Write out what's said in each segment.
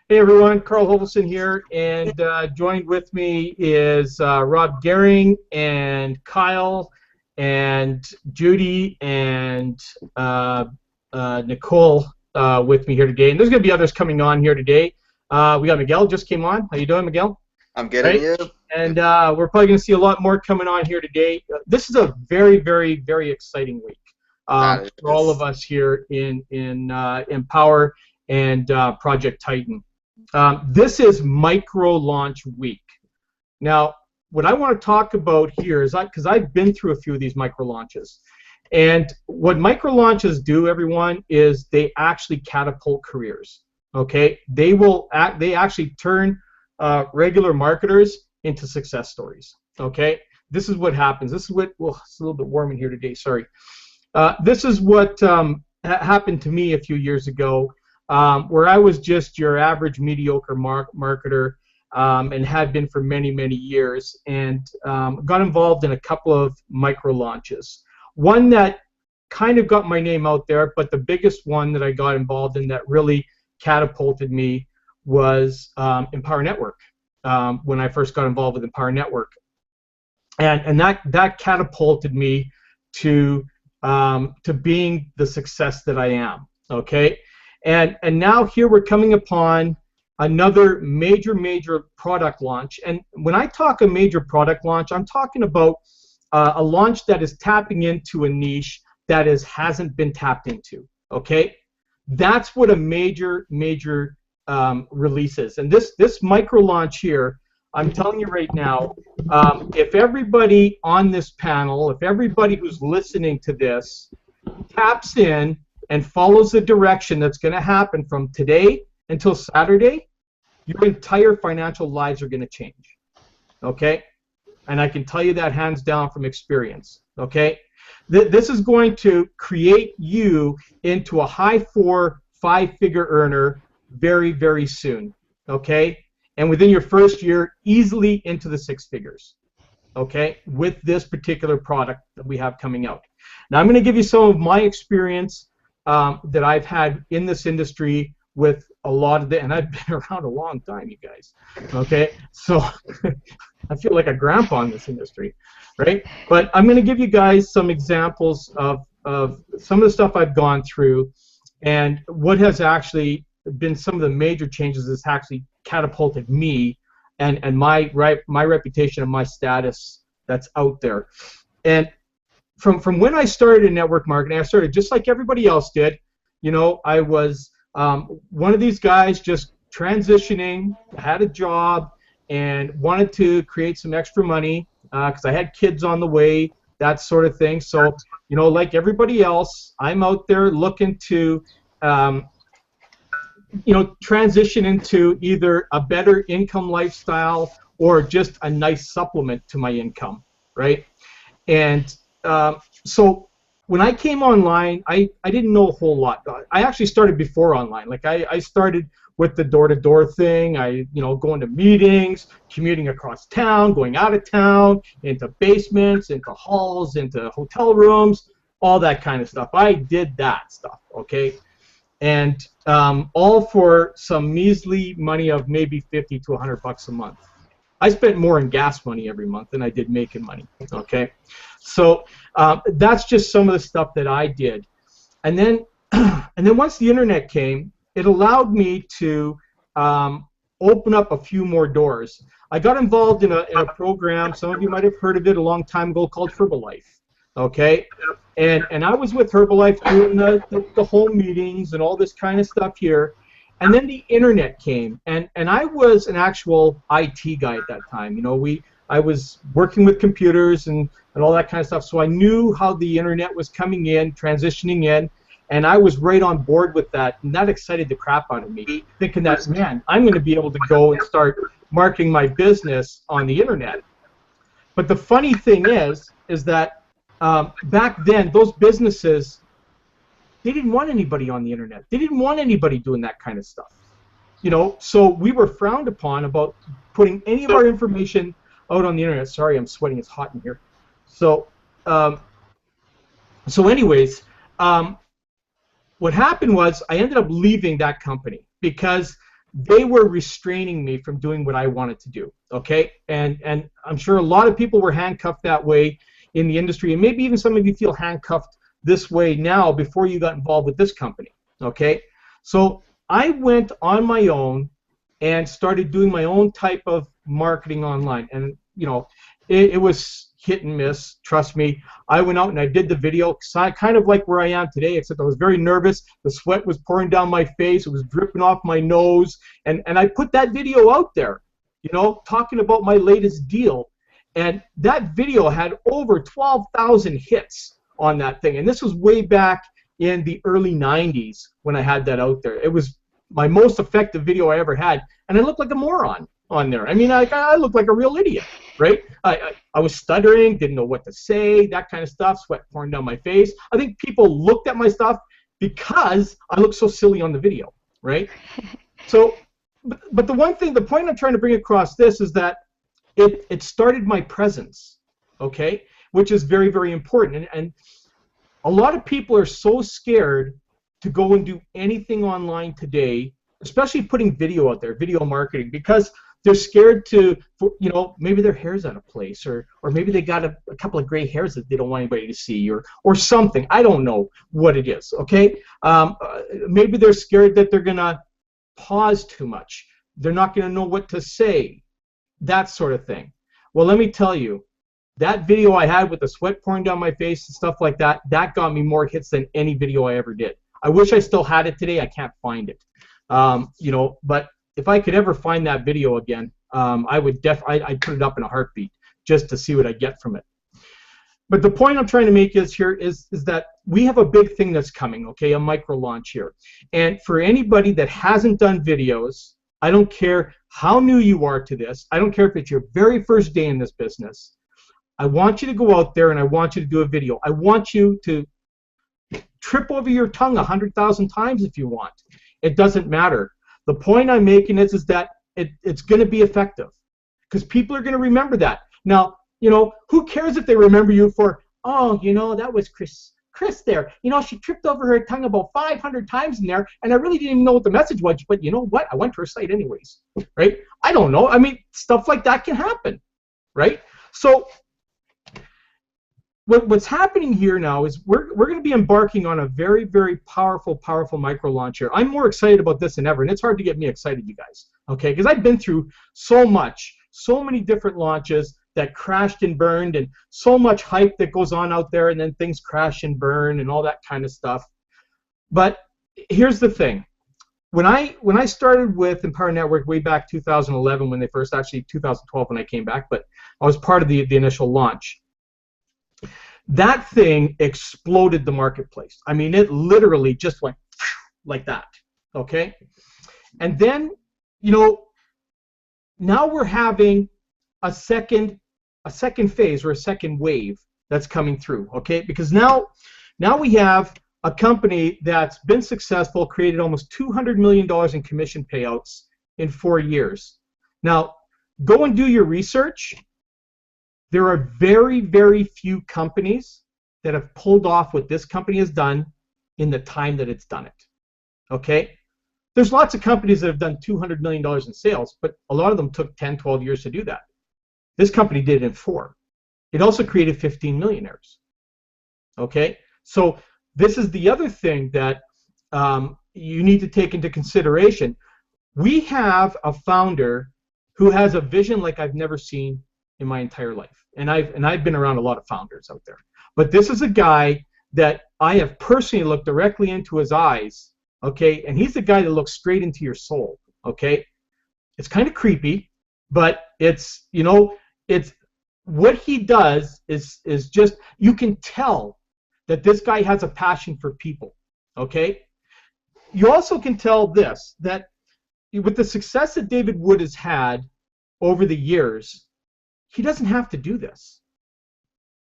Hey everyone, Carl Hovelson here, and joined with me is Rob Gehring and Kyle and Judy and Nicole with me here today. And there's going to be others coming on here today. We got Miguel just came on. How you doing, Miguel? I'm good, and you? And we're probably going to see a lot more coming on here today. This is a very, very, very exciting week for all of us here in Empower and Project Titan. This is micro launch week. Now, what I want to talk about here is because I've been through a few of these micro launches, and what micro launches do, everyone, is they actually catapult careers. Okay, they actually turn regular marketers into success stories. Okay, this is what happens. This is what. Well, it's a little bit warm in here today. Sorry. This is what happened to me a few years ago. Where I was just your average mediocre marketer and had been for many, many years, and got involved in a couple of micro launches. One that kind of got my name out there, but the biggest one that I got involved in that really catapulted me was Empower Network, when I first got involved with Empower Network. And that catapulted me to being the success that I am, okay? And now here we're coming upon another major product launch. And when I talk a major product launch, I'm talking about a launch that is tapping into a niche that hasn't been tapped into. Okay, that's what a major release is. And this micro launch here, I'm telling you right now, if everybody on this panel, if everybody who's listening to this taps in and follows the direction that's going to happen from today until Saturday, your entire financial lives are going to change. Okay? And I can tell you that hands down from experience. Okay? This is going to create you into a high five-figure earner very, very soon. Okay? And within your first year, easily into the six figures. Okay? With this particular product that we have coming out. Now, I'm going to give you some of my experience that I've had in this industry with a lot of and I've been around a long time, you guys. Okay, so I feel like a grandpa in this industry, right? But I'm going to give you guys some examples of some of the stuff I've gone through and what has actually been some of the major changes that's actually catapulted me and my reputation and my status that's out there. And from when I started in network marketing, I started just like everybody else did. You know, I was one of these guys just transitioning, had a job, and wanted to create some extra money because I had kids on the way, that sort of thing. So, you know, like everybody else, I'm out there looking to, you know, transition into either a better income lifestyle or just a nice supplement to my income, right? And so when I came online, I didn't know a whole lot. I actually started before online. Like I started with the door-to-door thing. Going to meetings, commuting across town, going out of town, into basements, into halls, into hotel rooms, all that kind of stuff. I did that stuff, okay? And all for some measly money of maybe 50 to 100 bucks a month. I spent more in gas money every month than I did making money, okay? So that's just some of the stuff that I did. And then once the internet came, it allowed me to open up a few more doors. I got involved in a program, some of you might have heard of it a long time ago, called Herbalife, okay? And I was with Herbalife doing the whole meetings and all this kind of stuff here. And then the internet came, and I was an actual IT guy at that time. You know, I was working with computers and all that kind of stuff, so I knew how the internet was coming in, transitioning in, and I was right on board with that, and that excited the crap out of me, thinking that, man, I'm going to be able to go and start marketing my business on the internet. But the funny thing is that back then, those businesses, they didn't want anybody on the internet. They didn't want anybody doing that kind of stuff. You know, so we were frowned upon about putting any of our information out on the internet. Sorry, I'm sweating. It's hot in here. So, anyways, what happened was I ended up leaving that company because they were restraining me from doing what I wanted to do, okay? And I'm sure a lot of people were handcuffed that way in the industry, and maybe even some of you feel handcuffed this way now before you got involved with this company, okay? So I went on my own and started doing my own type of marketing online, and you know, it was hit and miss, trust me. I went out and I did the video, kind of like where I am today, except I was very nervous. The sweat was pouring down my face. It was dripping off my nose. And I put that video out there, you know, talking about my latest deal. And that video had over 12,000 hits on that thing. And this was way back in the early 90s when I had that out there. It was my most effective video I ever had. And I looked like a moron on there. I mean, I looked like a real idiot, right? I was stuttering, didn't know what to say, that kind of stuff, sweat pouring down my face. I think people looked at my stuff because I looked so silly on the video, right? So, but the point I'm trying to bring across this is that it started my presence, okay, which is very, very important. And a lot of people are so scared to go and do anything online today, especially putting video out there, video marketing, because they're scared to, you know, maybe their hair's out of place, or maybe they got a couple of gray hairs that they don't want anybody to see, or something. I don't know what it is, okay? Maybe they're scared that they're going to pause too much. They're not going to know what to say, that sort of thing. Well, let me tell you, that video I had with the sweat pouring down my face and stuff like that, that got me more hits than any video I ever did. I wish I still had it today. I can't find it. You know, but if I could ever find that video again, I'd put it up in a heartbeat just to see what I get from it. But the point I'm trying to make is that we have a big thing that's coming, okay, a micro launch here. And for anybody that hasn't done videos, I don't care how new you are to this, I don't care if it's your very first day in this business, I want you to go out there and I want you to do a video. I want you to trip over your tongue 100,000 times if you want. It doesn't matter. The point I'm making is that it's going to be effective because people are going to remember that. Now, you know, who cares if they remember you for, oh, you know, that was Chris there. You know, she tripped over her tongue about 500 times in there, and I really didn't even know what the message was, but you know what? I went to her site anyways, right? I don't know. I mean, stuff like that can happen, right? So what's happening here now is we're going to be embarking on a very, very powerful micro launch here. I'm more excited about this than ever, and it's hard to get me excited, you guys, okay? Because I've been through so many different launches that crashed and burned, and so much hype that goes on out there, and then things crash and burn and all that kind of stuff. But here's the thing. When I started with Empower Network way back 2011, when they first, actually 2012 when I came back, but I was part of the initial launch. That thing exploded the marketplace. I mean, it literally just went like that, okay? And then, you know, now we're having a second phase or a second wave that's coming through, okay? Because now we have a company that's been successful, created almost $200 million in commission payouts in 4 years. Now, go and do your research. There are very, very few companies that have pulled off what this company has done in the time that it's done it. Okay? There's lots of companies that have done $200 million in sales, but a lot of them took 10, 12 years to do that. This company did it in 4. It also created 15 millionaires. Okay? So this is the other thing that you need to take into consideration. We have a founder who has a vision like I've never seen in my entire life, and I've been around a lot of founders out there, but this is a guy that I have personally looked directly into his eyes, okay, and he's the guy that looks straight into your soul, okay. It's kind of creepy, but it's, you know, it's what he does is just, you can tell that this guy has a passion for people, okay. You also can tell this, that with the success that David Wood has had over the years, he doesn't have to do this.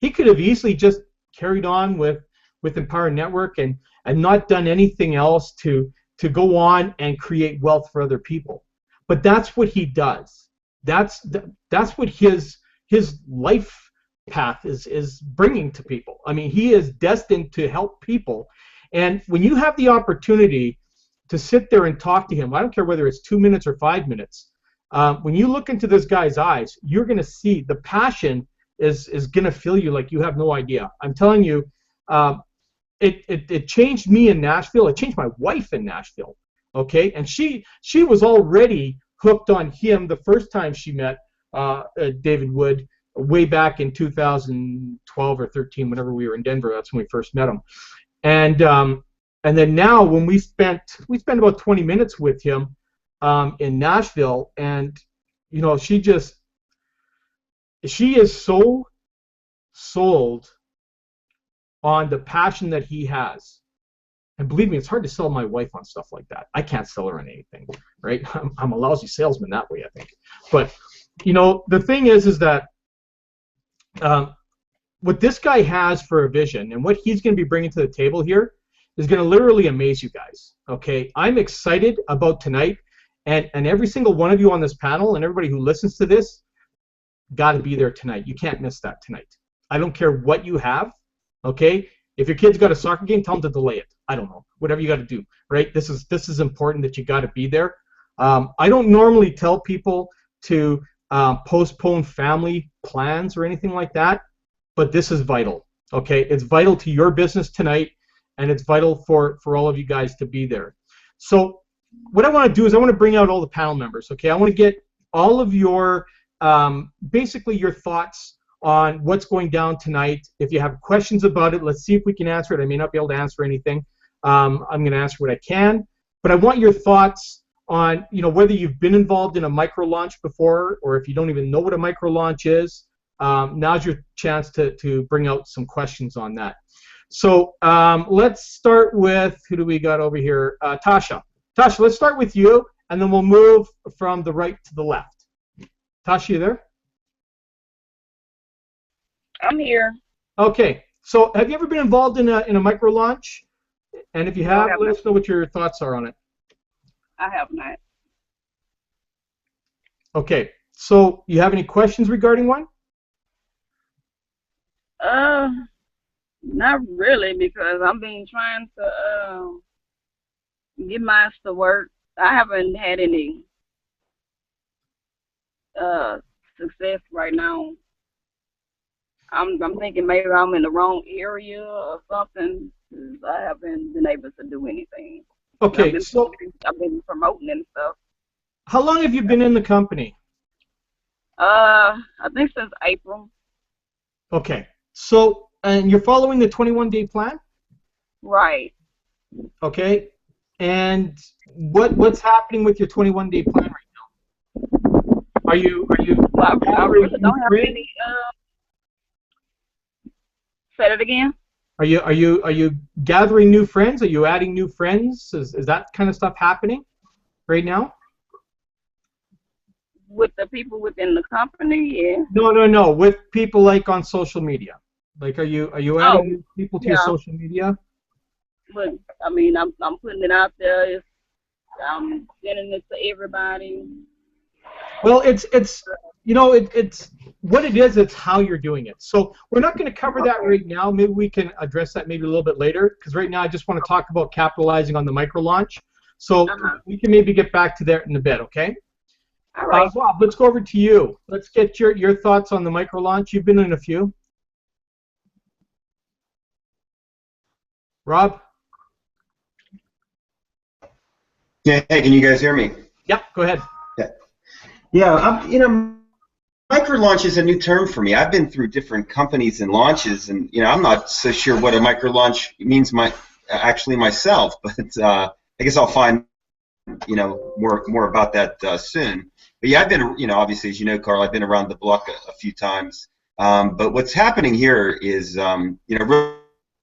He could have easily just carried on with Empower Network and not done anything else to go on and create wealth for other people. But that's what he does. That's what his life path is bringing to people. I mean, he is destined to help people. And when you have the opportunity to sit there and talk to him. I don't care whether it's 2 minutes or 5 minutes. When you look into this guy's eyes, you're going to see the passion is going to fill you like you have no idea. I'm telling you, it changed me in Nashville. It changed my wife in Nashville. Okay, and she was already hooked on him the first time she met David Wood way back in 2012 or 13, whenever we were in Denver. That's when we first met him. And then now when we spent about 20 minutes with him in Nashville, and you know, she is so sold on the passion that he has. And believe me, it's hard to sell my wife on stuff like that. I can't sell her on anything, right? I'm a lousy salesman that way, I think. But you know, the thing is that what this guy has for a vision and what he's going to be bringing to the table here is going to literally amaze you guys. Okay, I'm excited about tonight, and every single one of you on this panel and everybody who listens to this got to be there tonight. You can't miss that tonight. I don't care what you have. Okay, if your kid's got a soccer game, tell them to delay it. I don't know, whatever you got to do, right? This is important that you got to be there. I don't normally tell people to postpone family plans or anything like that, but this is vital. Okay, it's vital to your business tonight, and it's vital for all of you guys to be there. So what I want to do is I want to bring out all the panel members. Okay, I want to get all of your basically your thoughts on what's going down tonight. If you have questions about it, let's see if we can answer it. I may not be able to answer anything. I'm going to answer what I can, but I want your thoughts on, you know, whether you've been involved in a micro launch before, or if you don't even know what a micro launch is. Now's your chance to bring out some questions on that. So let's start with, who do we got over here? Tasha. Tasha, let's start with you, and then we'll move from the right to the left. Tasha, you there? I'm here. Okay. So have you ever been involved in a micro launch? And if you have, let us know what your thoughts are on it. I have not. Okay. So you have any questions regarding one? Not really, because I've been trying to get mine to work. I haven't had any success right now. I'm thinking maybe I'm in the wrong area or something, 'cause I haven't been able to do anything. Okay, I've been promoting and stuff. How long have you been in the company? I think since April. Okay, so and you're following the 21-day plan? Right. Okay, and what's happening with your 21-day plan right now? Are you Well, I really don't have any. Say it again. Are you gathering new friends? Are you adding new friends? Is that kind of stuff happening right now? With the people within the company, yeah. No. With people like on social media. Like, are you adding new people to your social media? But I mean, I'm putting it out there. I'm sending it to everybody. Well, it's you know, it's what it is. It's how you're doing it. So we're not going to cover that right now. Maybe we can address that maybe a little bit later, because right now I just want to talk about capitalizing on the micro launch. So we can maybe get back to that in a bit. Okay. All right. Bob, let's go over to you. Let's get your thoughts on the micro launch. You've been in a few. Rob? Yeah, hey, can you guys hear me? Yep, go ahead. Yeah, you know, micro launch is a new term for me. I've been through different companies and launches, and you know, I'm not so sure what a micro launch means actually myself, but I guess I'll find, you know, more about that soon. But yeah, I've been, you know, obviously, as you know, Carl, I've been around the block a few times. But what's happening here is, you know,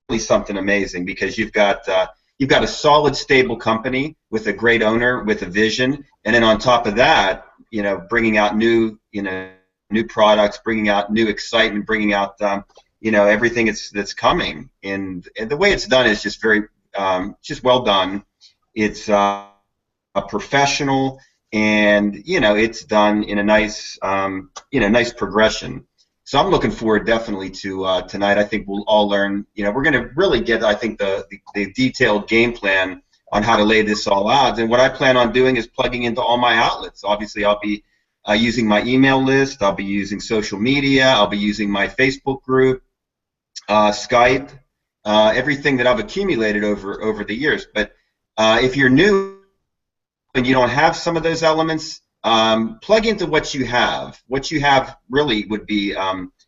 really something amazing, because you've got a solid, stable company with a great owner with a vision, and then on top of that, you know, bringing out new products, bringing out new excitement, bringing out, you know, everything that's coming. And the way it's done is just very, just well done. It's a professional, and you know, it's done in a nice, you know, nice progression. So I'm looking forward definitely to tonight. I think we'll all learn. You know, we're going to really get, I think, the detailed game plan how to lay this all out. And what I plan on doing is plugging into all my outlets. Obviously, I'll be using my email list. I'll be using social media. I'll be using my Facebook group, Skype, everything that I've accumulated over the years. But if you're new and you don't have some of those elements, plug into what you have. What you have really would be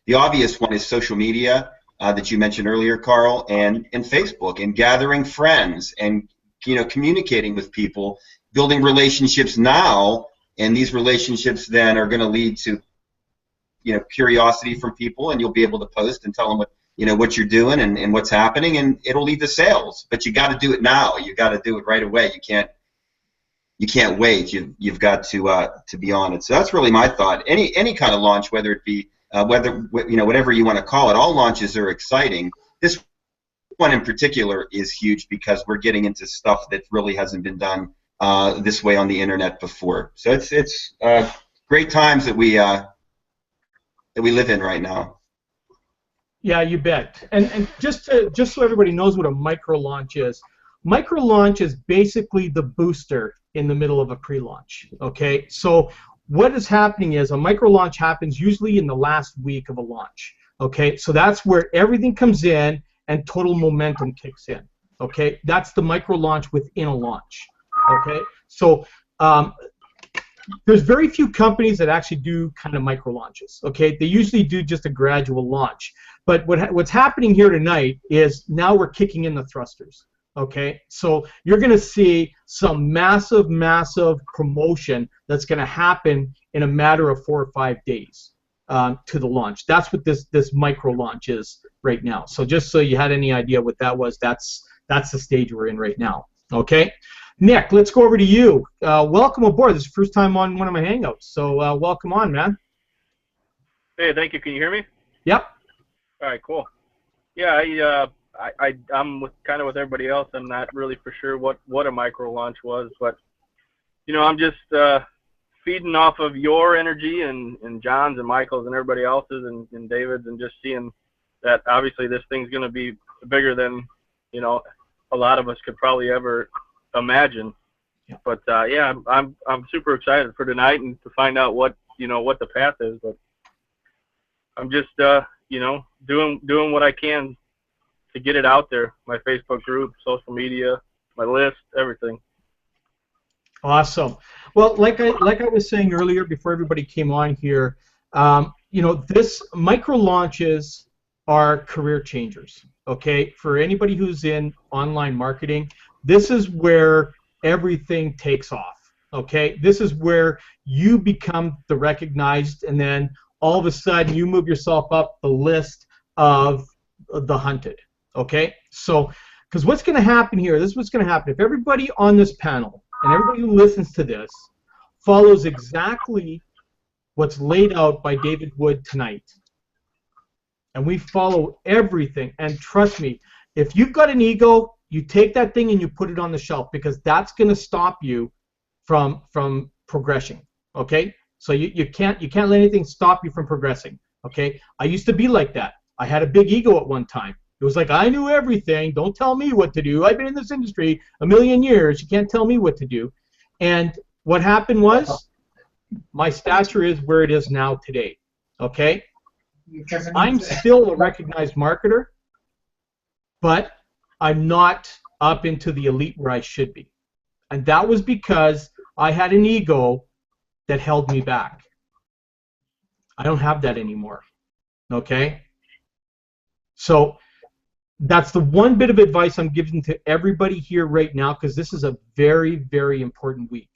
the obvious one is social media that you mentioned earlier, Carl, and Facebook, and gathering friends, and communicating with people, building relationships now, and these relationships then are going to lead to curiosity from people, and you'll be able to post and tell them what you're doing and what's happening, and it'll lead to sales. But you got to do it now. You got to do it right away. You can't wait. You've got to be on it. So that's really my thought. Any kind of launch, whether it be whatever you want to call it, all launches are exciting. This one in particular is huge because we're getting into stuff that really hasn't been done this way on the internet before. So it's great times that we live in right now. Yeah, you bet. And just so everybody knows what a micro launch is basically the booster in the middle of a pre-launch. Okay, so what is happening is a micro launch happens usually in the last week of a launch. Okay, so that's where everything comes in and total momentum kicks in. Okay, that's the micro launch within a launch. Okay, so there's very few companies that actually do kind of micro launches. Okay, they usually do just a gradual launch. But what's happening here tonight is now we're kicking in the thrusters. Okay, so you're going to see some massive promotion that's going to happen in a matter of 4 or 5 days to the launch. That's what this micro launch is right now. So just so you had any idea what that was, that's the stage we're in right now. Okay, Nick, let's go over to you. Welcome aboard. This is your first time on one of my Hangouts, so welcome on, man. Hey, thank you. Can you hear me? Yep. All right, cool. Yeah, I'm kind of with everybody else. I'm not really for sure what a micro launch was, but I'm just feeding off of your energy and John's and Michael's and everybody else's and David's, and just seeing that obviously this thing's going to be bigger than a lot of us could probably ever imagine. Yeah. But yeah, I'm super excited for tonight and to find out what the path is. But I'm just doing what I can to get it out there. My Facebook group, social media, my list, everything. Awesome. Well, like I was saying earlier before everybody came on here, this micro launches are career changers. Okay, for anybody who's in online marketing, this is where everything takes off. Okay, this is where you become the recognized, and then all of a sudden you move yourself up the list of the hunted. Okay, so because what's going to happen here, this is what's going to happen. If everybody on this panel and everybody who listens to this follows exactly what's laid out by David Wood tonight, and we follow everything, and trust me, if you've got an ego, you take that thing and you put it on the shelf, because that's going to stop you from progressing. Okay, so you can't let anything stop you from progressing. Okay, I used to be like that. I had a big ego at one time. It was like, I knew everything. Don't tell me what to do. I've been in this industry a million years. You can't tell me what to do. And what happened was, my stature is where it is now today. Okay? I'm still a recognized marketer, but I'm not up into the elite where I should be. And that was because I had an ego that held me back. I don't have that anymore. Okay? So that's the one bit of advice I'm giving to everybody here right now, because this is a very, very important week,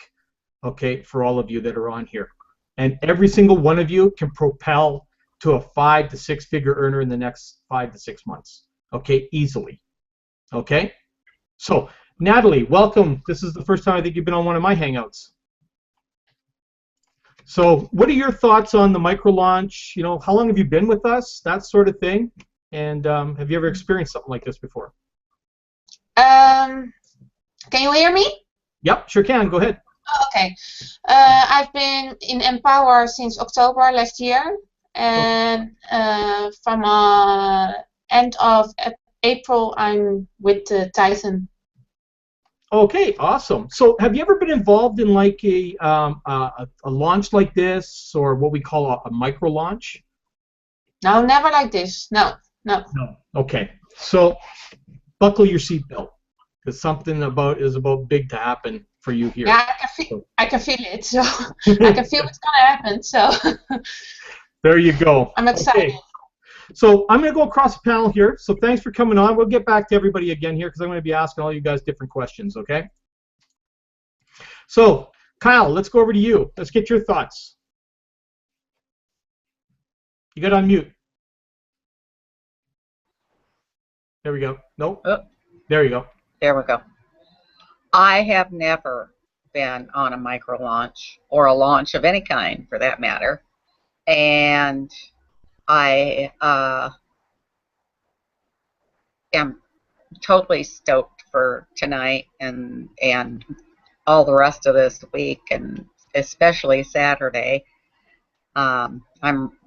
okay, for all of you that are on here. And every single one of you can propel to a 5 to 6 figure earner in the next 5 to 6 months, okay, easily. Okay? So, Natalie, welcome. This is the first time I think you've been on one of my Hangouts. So, what are your thoughts on the micro launch? How long have you been with us? That sort of thing. And have you ever experienced something like this before? Can you hear me? Yep, sure can. Go ahead. Oh, okay. I've been in Empower since October last year, and from end of April I'm with Titan. Okay, awesome. So, have you ever been involved in like a launch like this, or what we call a micro launch? No, never like this. No, no. No. Okay. So, buckle your seatbelt, because something is about big to happen for you here. Yeah, I can feel it. So I can feel what's gonna happen. So There you go. I'm excited. Okay. So I'm going to go across the panel here. So thanks for coming on. We'll get back to everybody again here because I'm going to be asking all you guys different questions, okay? So, Kyle, let's go over to you. Let's get your thoughts. You got on mute. There we go. Nope. Oh, there you go. There we go. I have never been on a micro launch or a launch of any kind for that matter. And I am totally stoked for tonight and all the rest of this week, and especially Saturday. I'm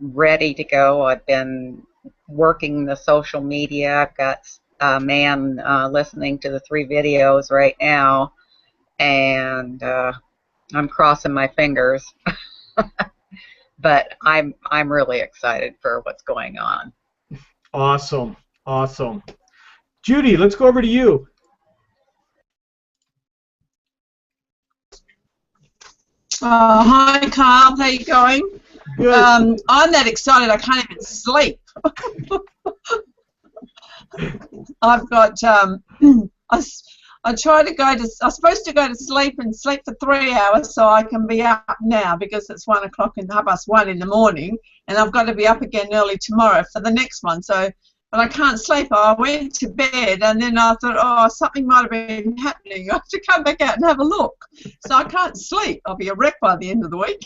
ready to go. I've been working the social media. I've got a man listening to the 3 videos right now, and I'm crossing my fingers. But I'm really excited for what's going on. Awesome. Awesome. Judy, let's go over to you. Hi, Carl. How you going? Good. I'm that excited I can't even sleep. I've got I try to go to. I'm supposed to go to sleep and sleep for 3 hours so I can be up now because it's 1 o'clock and 1:30 in the morning, and I've got to be up again early tomorrow for the next one. So, but I can't sleep. I went to bed and then I thought, oh, something might have been happening. I have to come back out and have a look. So I can't sleep. I'll be a wreck by the end of the week.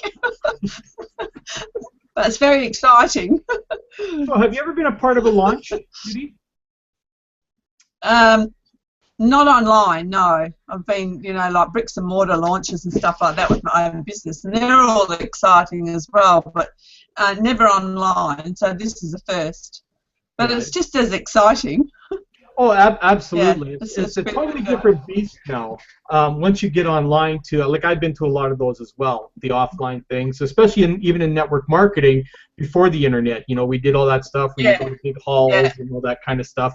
But it's very exciting. So have you ever been a part of a launch, Judy? Not online, no. I've been, like bricks and mortar launches and stuff like that with my own business, and they're all exciting as well, but never online, so this is the first. But Right. It's just as exciting. Oh, absolutely. Yeah, it's a totally different beast now. Once you get online to, like I've been to a lot of those as well, the offline things, especially even in network marketing before the internet. We did all that stuff. We would go to big halls and all that kind of stuff.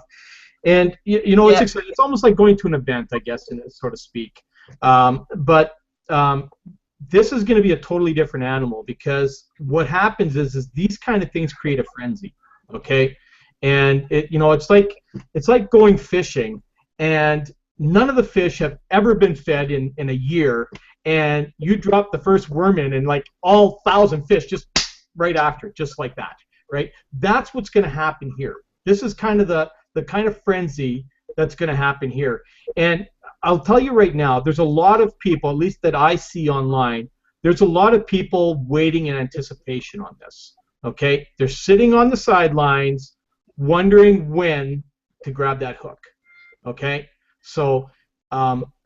And it's exciting. It's almost like going to an event, I guess, so to speak. But this is going to be a totally different animal because what happens is these kind of things create a frenzy. Okay, and it's like going fishing, and none of the fish have ever been fed in a year, and you drop the first worm in, and like all 1,000 fish just right after, just like that, right? That's what's going to happen here. This is kind of the kind of frenzy that's going to happen here. And I'll tell you right now, there's a lot of people, at least that I see online, there's a lot of people waiting in anticipation on this. Okay? They're sitting on the sidelines wondering when to grab that hook. Okay? So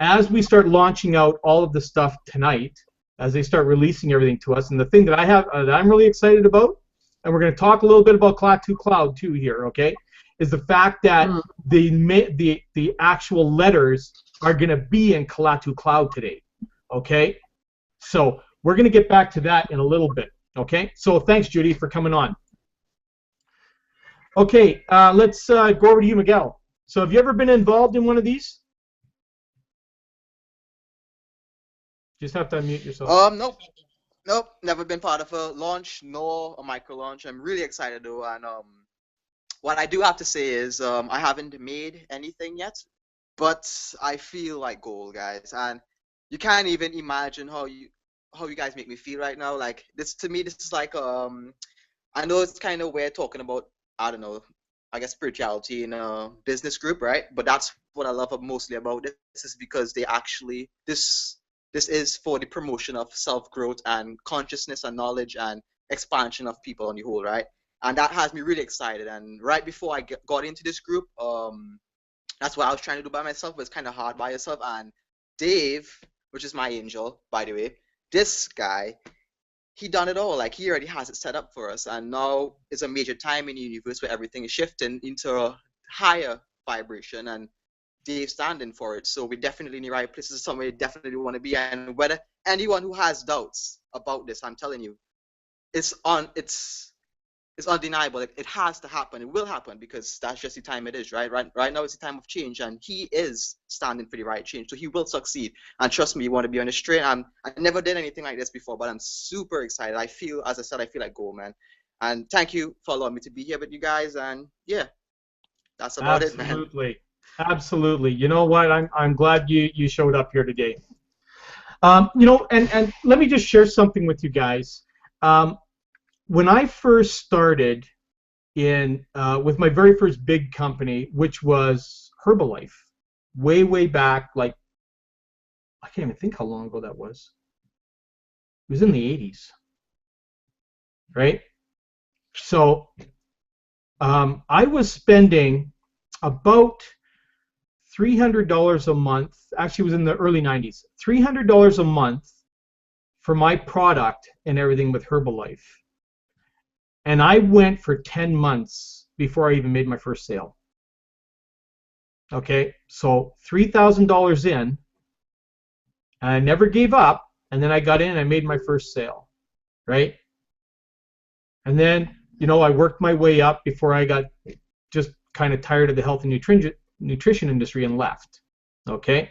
as we start launching out all of the stuff tonight, as they start releasing everything to us, and the thing that I have that I'm really excited about, and we're going to talk a little bit about Klaatu Cloud too here, okay, is the fact that the actual letters are going to be in Klaatu Cloud today, okay? So we're going to get back to that in a little bit, okay? So thanks, Judy, for coming on. Okay, let's go over to you, Miguel. So have you ever been involved in one of these? Just have to unmute yourself. Nope, never been part of a launch nor a micro launch. I'm really excited though, and what I do have to say is I haven't made anything yet, but I feel like gold, guys, and you can't even imagine how you guys make me feel right now. Like this, to me, this is like I know it's kind of weird talking about, I don't know, I guess spirituality in a business group, right? But that's what I love mostly about this is because they actually this is for the promotion of self-growth and consciousness and knowledge and expansion of people on the whole, right? And that has me really excited. And right before I got into this group, that's what I was trying to do by myself, but it's kind of hard by yourself. And Dave, which is my angel, by the way, this guy, he done it all. Like, he already has it set up for us. And now is a major time in the universe where everything is shifting into a higher vibration. And Dave standing for it. So we're definitely in the right place. This is somewhere we definitely want to be. And whether anyone who has doubts about this, I'm telling you, it's undeniable. It has to happen. It will happen because that's just the time it is, right? Right now it's the time of change, and he is standing for the right change. So he will succeed. And trust me, you want to be on the straight. I never did anything like this before, but I'm super excited. I feel, as I said, I feel like gold, man. And thank you for allowing me to be here with you guys. And yeah, that's about it, man. Absolutely. Absolutely. You know what? I'm glad you showed up here today. You know, and let me just share something with you guys. When I first started in with my very first big company, which was Herbalife, way back, like I can't even think how long ago that was. It was in the 80s, right? So I was spending about $300 a month. Actually, it was in the early 90s. $300 a month for my product and everything with Herbalife. And I went for 10 months before I even made my first sale. Okay, so $3,000 in, and I never gave up, and then I got in and I made my first sale, right? And then, you know, I worked my way up before I got just kind of tired of the health and nutrition industry and left, okay?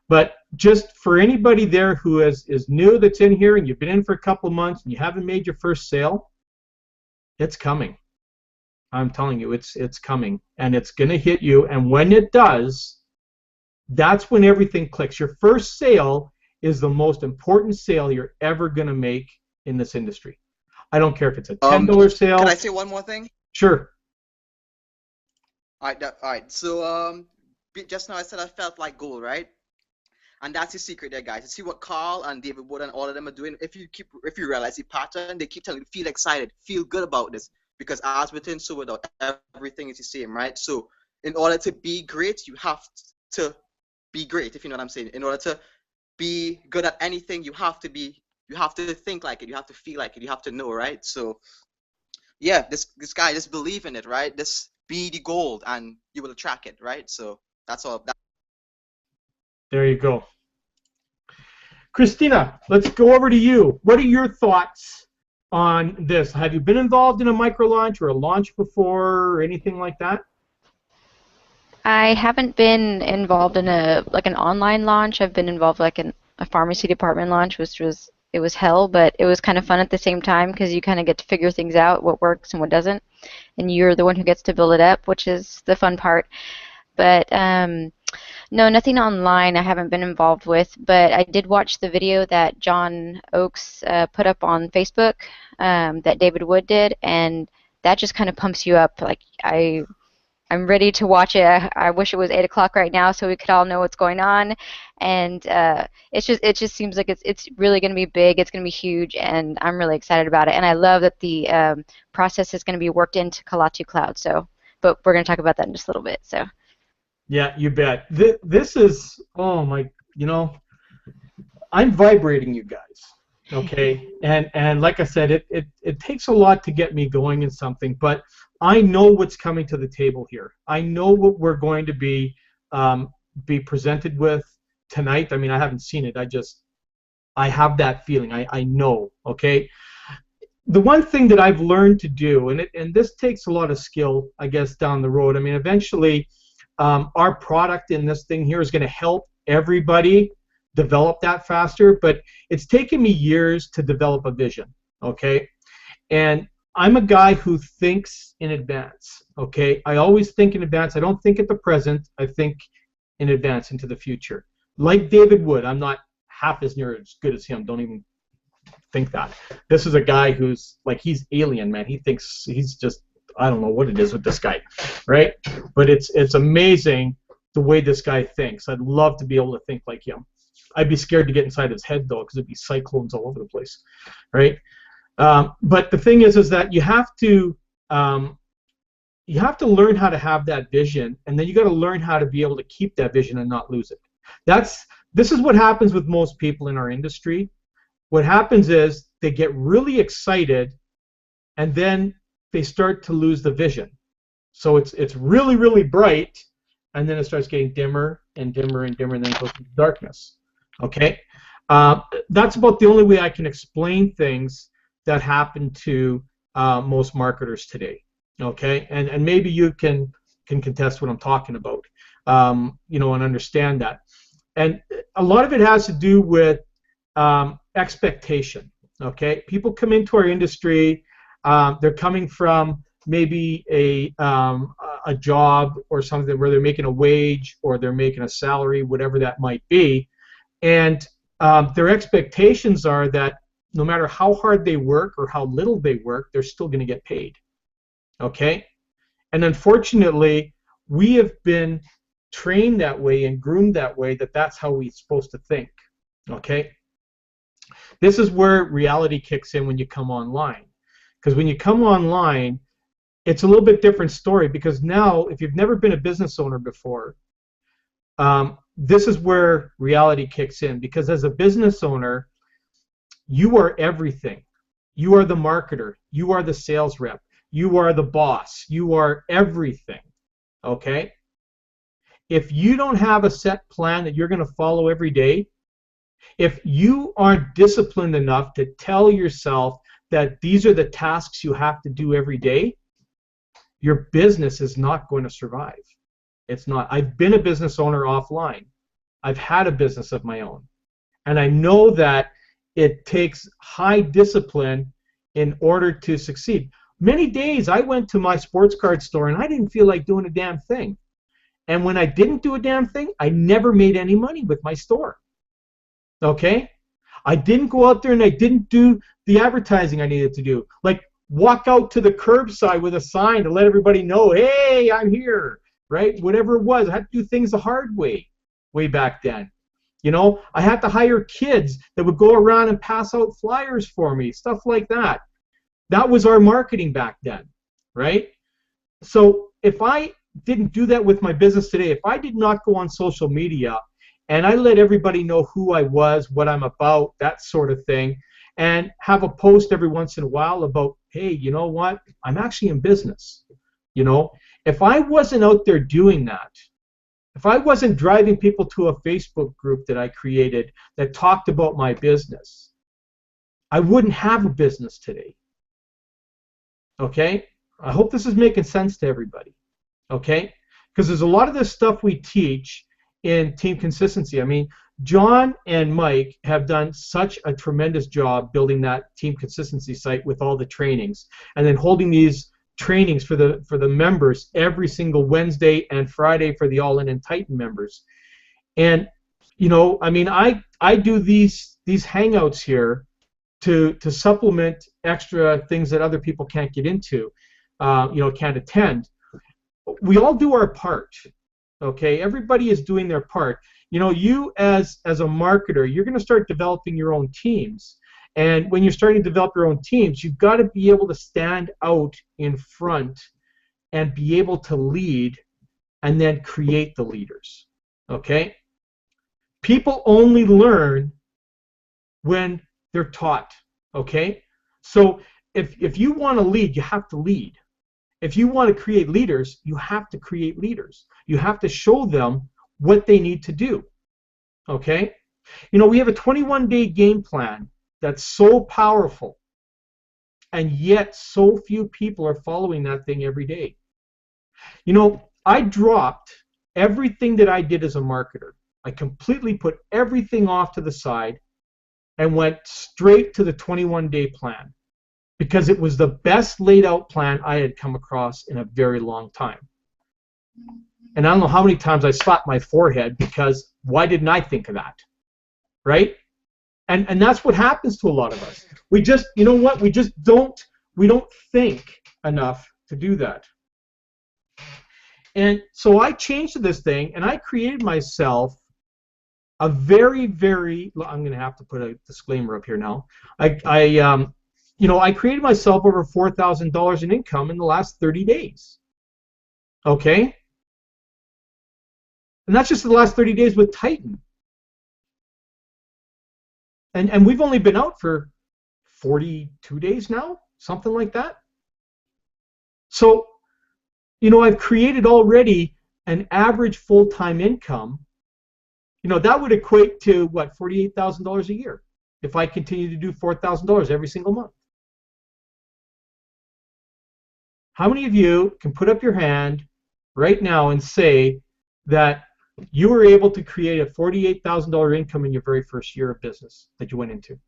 But just for anybody there who is new that's in here and you've been in for a couple of months and you haven't made your first sale, it's coming. I'm telling you, it's coming, and it's going to hit you. And when it does, that's when everything clicks. Your first sale is the most important sale you're ever going to make in this industry. I don't care if it's a $10 sale. Can I say one more thing? Sure. All right. So just now I said I felt like gold, right? And that's the secret there, guys. You see what Carl and David Wood and all of them are doing. If you realize the pattern, they keep telling you, feel excited, feel good about this, because as within, so without, everything is the same, right? So in order to be great, you have to be great, if you know what I'm saying. In order to be good at anything, you have to think like it, you have to feel like it, you have to know, right? So yeah, this guy, just believe in it, right? Just be the gold, and you will attract it, right? So that's all. There you go. Christina, let's go over to you. What are your thoughts on this? Have you been involved in a micro launch or a launch before or anything like that? I haven't been involved in an online launch. I've been involved like in a pharmacy department launch, which was hell, but it was kind of fun at the same time because you kind of get to figure things out, what works and what doesn't, and you're the one who gets to build it up, which is the fun part. But no, nothing online I haven't been involved with, but I did watch the video that John Oakes put up on Facebook that David Wood did, and that just kind of pumps you up. Like I'm ready to watch it. I wish it was 8 o'clock right now so we could all know what's going on, and it just seems like it's really going to be big. It's going to be huge, and I'm really excited about it. And I love that the process is going to be worked into Kalatu Cloud. So, but we're going to talk about that in just a little bit. So. Yeah, you bet. This is, oh my, you know, I'm vibrating, you guys, okay? And like I said, it takes a lot to get me going in something, but I know what's coming to the table here. I know what we're going to be presented with tonight. I mean, I haven't seen it. I have that feeling. I know, okay? The one thing that I've learned to do, and this takes a lot of skill, I guess, down the road. I mean, eventually, our product in this thing here is going to help everybody develop that faster, but it's taken me years to develop a vision, okay? And I'm a guy who thinks in advance, okay? I always think in advance. I don't think at the present. I think in advance into the future. Like David Wood, I'm not half as near as good as him. Don't even think that. This is a guy who's, like, he's alien, man. He thinks he's just, I don't know what it is with this guy, right? But it's amazing the way this guy thinks. I'd love to be able to think like him. I'd be scared to get inside his head, though, because it'd be cyclones all over the place, right? But the thing is that you have to learn how to have that vision, and then you got to learn how to be able to keep that vision and not lose it. This is what happens with most people in our industry. What happens is they get really excited, and then they start to lose the vision. So it's really, really bright, and then it starts getting dimmer and dimmer and dimmer, and then it goes into darkness. Okay, that's about the only way I can explain things that happen to most marketers today. Okay, and maybe you can contest what I'm talking about, you know, and understand that. And a lot of it has to do with expectation. Okay, people come into our industry, they're coming from maybe a job or something where they're making a wage or they're making a salary, whatever that might be, and their expectations are that no matter how hard they work or how little they work, they're still going to get paid. Okay, and unfortunately, we have been trained that way and groomed that way that that's how we're supposed to think. Okay, this is where reality kicks in when you come online, because when you come online, it's a little bit different story, because now if you've never been a business owner before, this is where reality kicks in, because as a business owner, you are everything. You are the marketer, you are the sales rep, you are the boss, you are everything. Okay, if you don't have a set plan that you're going to follow every day, if you aren't disciplined enough to tell yourself that these are the tasks you have to do every day, your business is not going to survive. It's not. I've been a business owner offline. I've had a business of my own. And I know that it takes high discipline in order to succeed. Many days I went to my sports card store and I didn't feel like doing a damn thing. And when I didn't do a damn thing, I never made any money with my store. Okay? I didn't go out there and I didn't do the advertising I needed to do. Like walk out to the curbside with a sign to let everybody know, hey, I'm here, right? Whatever it was, I had to do things the hard way back then. You know, I had to hire kids that would go around and pass out flyers for me, stuff like that. That was our marketing back then, right? So if I didn't do that with my business today, if I did not go on social media and I let everybody know who I was, what I'm about, that sort of thing, and have a post every once in a while about, hey, you know what, I'm actually in business. You know, if I wasn't out there doing that, if I wasn't driving people to a Facebook group that I created that talked about my business, I wouldn't have a business today. Okay? I hope this is making sense to everybody. Okay? Because there's a lot of this stuff we teach in team consistency. I mean, John and Mike have done such a tremendous job building that team consistency site with all the trainings, and then holding these trainings for the members every single Wednesday and Friday for the All In and Titan members. And you know, I mean, I do these hangouts here to supplement extra things that other people can't get into, you know, can't attend. We all do our part. Okay, everybody is doing their part. You know, you as a marketer, you're going to start developing your own teams. And when you're starting to develop your own teams, you've got to be able to stand out in front and be able to lead and then create the leaders. Okay? People only learn when they're taught. Okay? So if you want to lead, you have to lead. If you want to create leaders, you have to create leaders. You have to show them what they need to do. Okay? You know, we have a 21-day game plan that's so powerful, and yet so few people are following that thing every day. You know, I dropped everything that I did as a marketer. I completely put everything off to the side and went straight to the 21-day plan, because it was the best laid out plan I had come across in a very long time. And I don't know how many times I slapped my forehead, because why didn't I think of that? Right? And that's what happens to a lot of us. We just, you know what, we don't think enough to do that. And so I changed this thing, and I created myself a very, very, I'm going to have to put a disclaimer up here now. You know, I created myself over $4,000 in income in the last 30 days. Okay? And that's just the last 30 days with Titan. And we've only been out for 42 days now, something like that. So, you know, I've created already an average full-time income, that would equate to what, $48,000 a year if I continue to do $4,000 every single month. How many of you can put up your hand right now and say that you were able to create a $48,000 income in your very first year of business that you went into?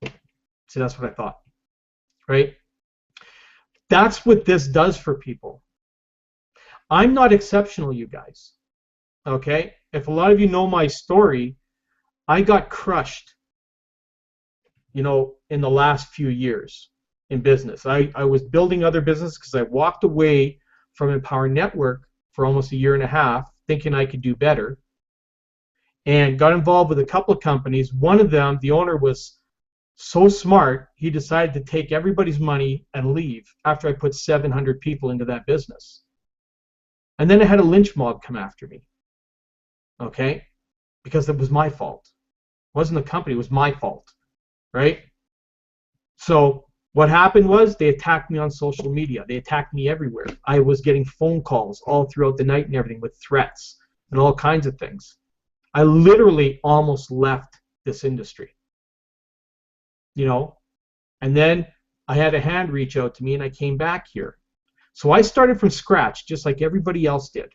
See, that's what I thought, right? That's what this does for people. I'm not exceptional, you guys, okay? If a lot of you know my story, I got crushed, in the last few years in business. I was building other businesses because I walked away from Empower Network for almost a year and a half thinking I could do better, and got involved with a couple of companies. One of them, the owner was so smart, he decided to take everybody's money and leave after I put 700 people into that business. And then I had a lynch mob come after me, okay? Because it was my fault. It wasn't the company, it was my fault, right? So what happened was they attacked me on social media. They attacked me everywhere. I was getting phone calls all throughout the night and everything with threats and all kinds of things. I literally almost left this industry, and then I had a hand reach out to me and I came back here. So I started from scratch just like everybody else did.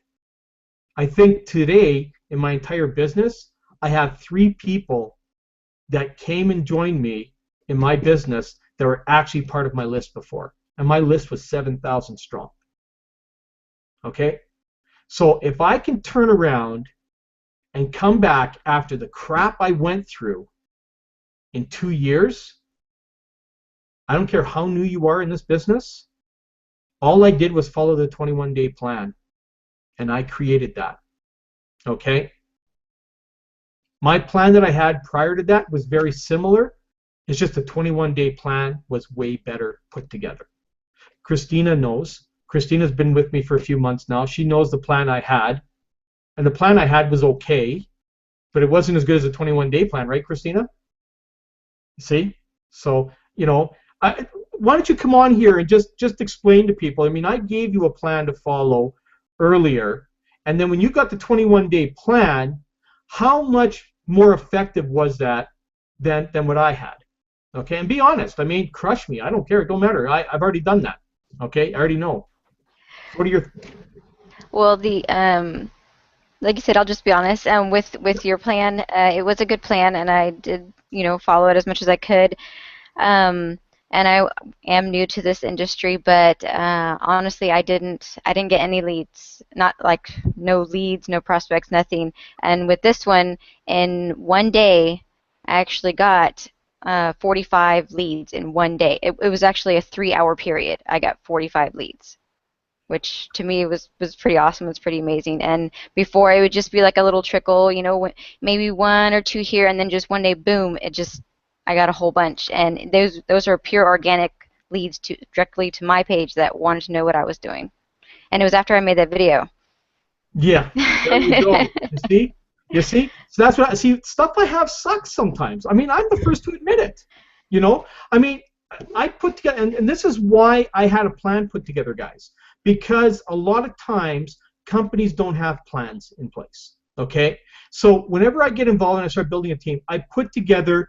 I think today in my entire business, I have 3 people that came and joined me in my business that were actually part of my list before. And my list was 7,000 strong. Okay? So if I can turn around and come back after the crap I went through in 2 years, I don't care how new you are in this business, all I did was follow the 21-day plan, and I created that. Okay? My plan that I had prior to that was very similar. It's just the 21-day plan was way better put together. Christina knows. Christina's been with me for a few months now. She knows the plan I had, and the plan I had was okay, but it wasn't as good as the 21-day plan, right, Christina? See? So, why don't you come on here and just explain to people. I mean, I gave you a plan to follow earlier, and then when you got the 21-day plan, how much more effective was that than what I had? Okay, and be honest. I mean, crush me. I don't care. It don't matter. I've already done that. Okay, I already know. What are your... Well, like you said, I'll just be honest. With your plan, it was a good plan, and I did, follow it as much as I could. And I am new to this industry, but honestly, I didn't get any leads. Not like no leads, no prospects, nothing. And with this one, in one day, I actually got 45 leads in one day. It was actually a 3-hour period. I got 45 leads, which to me was pretty awesome. It was pretty amazing. And before, it would just be like a little trickle, maybe 1 or 2 here, and then just one day, boom, I got a whole bunch. And those are pure organic leads directly to my page that wanted to know what I was doing. And it was after I made that video. Yeah, there you go. You see? So that's what stuff I have sucks sometimes. I mean, I'm the first to admit it. I mean, I put together, and this is why I had a plan put together, guys, because a lot of times companies don't have plans in place. Okay? So whenever I get involved and I start building a team, I put together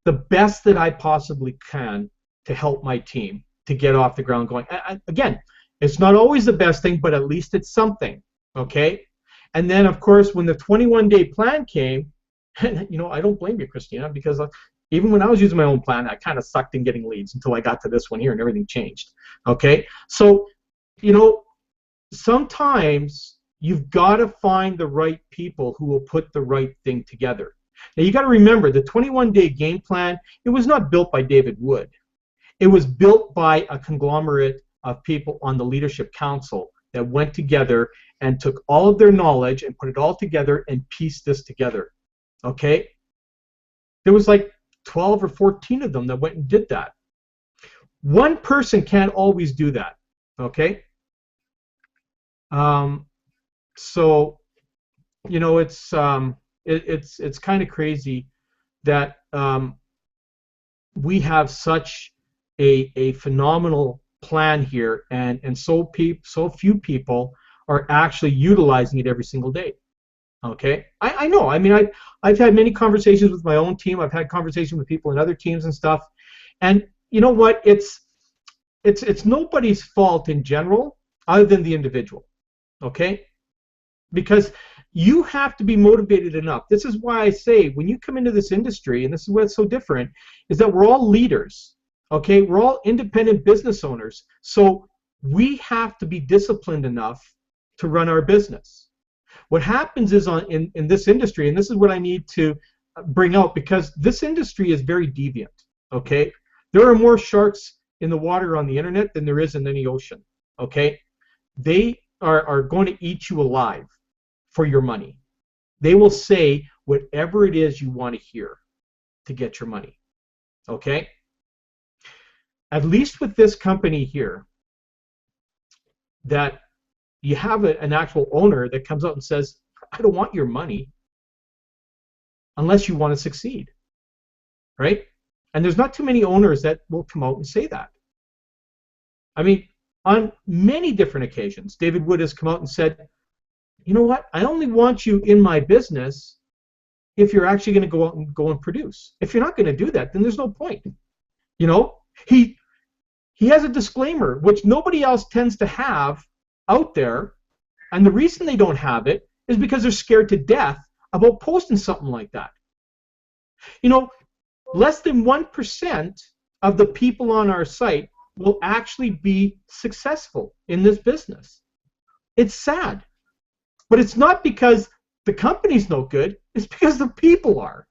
the best that I possibly can to help my team to get off the ground going. Again, it's not always the best thing, but at least it's something, okay? And then, of course, when the 21-day plan came, I don't blame you, Christina, because even when I was using my own plan, I kind of sucked in getting leads until I got to this one here and everything changed, okay? So, sometimes you've got to find the right people who will put the right thing together. Now, you got to remember, the 21-day game plan, it was not built by David Wood. It was built by a conglomerate of people on the Leadership Council that went together and took all of their knowledge and put it all together and pieced this together. Okay? There was like 12 or 14 of them that went and did that. One person can't always do that. Okay? So, it's kind of crazy that we have such a phenomenal plan here, and so few people are actually utilizing it every single day. Okay, I know. I mean, I've had many conversations with my own team. I've had conversations with people in other teams and stuff. And you know what? It's nobody's fault in general, other than the individual. Okay, because you have to be motivated enough. This is why I say when you come into this industry, and this is what's so different, is that we're all leaders. Okay, we're all independent business owners. So we have to be disciplined enough to run our business. What happens is in this industry, and this is what I need to bring out, because this industry is very deviant. Okay, there are more sharks in the water on the internet than there is in any ocean. Okay, they are going to eat you alive for your money. They will say whatever it is you want to hear to get your money. Okay, at least with this company here, that you have an actual owner that comes out and says, I don't want your money unless you want to succeed, right? And there's not too many owners that will come out and say that. I mean, on many different occasions, David Wood has come out and said, you know what, I only want you in my business if you're actually going to go and produce. If you're not going to do that, then there's no point. You know, he has a disclaimer, which nobody else tends to have out there, and the reason they don't have it is because they're scared to death about posting something like that. You know, less than 1% of the people on our site will actually be successful in this business. It's sad, but it's not because the company's no good, it's because the people are.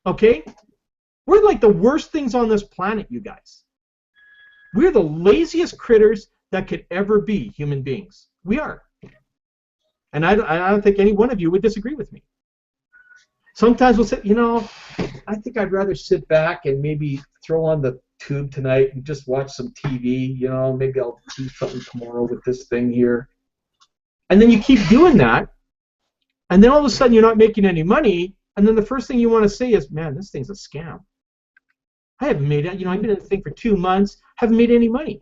Okay? We're like the worst things on this planet, you guys. We're the laziest critters that could ever be human beings. We are. And I don't think any one of you would disagree with me. Sometimes we'll say, you know, I think I'd rather sit back and maybe throw on the tube tonight and just watch some TV. You know, maybe I'll do something tomorrow with this thing here. And then you keep doing that, and then all of a sudden you're not making any money, and then the first thing you want to say is, man, this thing's a scam. I haven't made it. You know, I've been in this thing for 2 months, haven't made any money.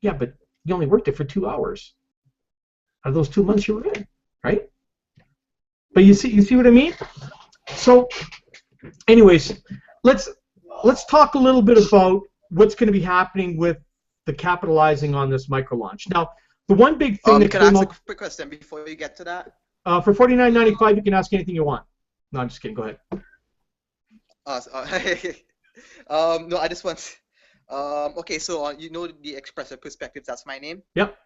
Yeah, but you only worked it for 2 hours. Out of those 2 months you were in, right? But you see what I mean? So, anyways, let's talk a little bit about what's going to be happening with the capitalizing on this micro launch. Now, the one big thing that can I ask a quick question before you get to that? For $49.95, you can ask anything you want. No, I'm just kidding. Go ahead. No, I just want. Okay, so you know the Expressive Perspectives. That's my name. Yep.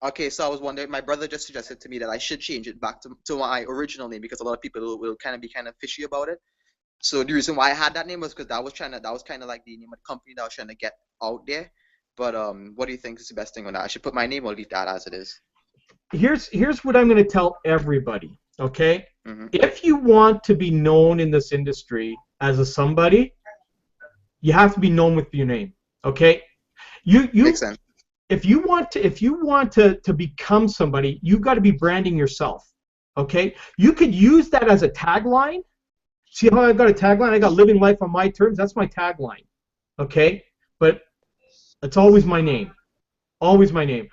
Okay, so I was wondering. My brother just suggested to me that I should change it back to my original name because a lot of people will kind of be kind of fishy about it. So the reason why I had that name was because that was kind of like the name of the company that I was trying to get out there. But what do you think is the best thing on that? I should put my name or leave that as it is? Here's what I'm going to tell everybody. Okay. Mm-hmm. If you want to be known in this industry as a somebody, you have to be known with your name. Okay. Makes sense. If you want to become somebody, you've got to be branding yourself. Okay. You could use that as a tagline. See how I've got a tagline? I got living life on my terms. That's my tagline. Okay. But it's always my name. Always my name.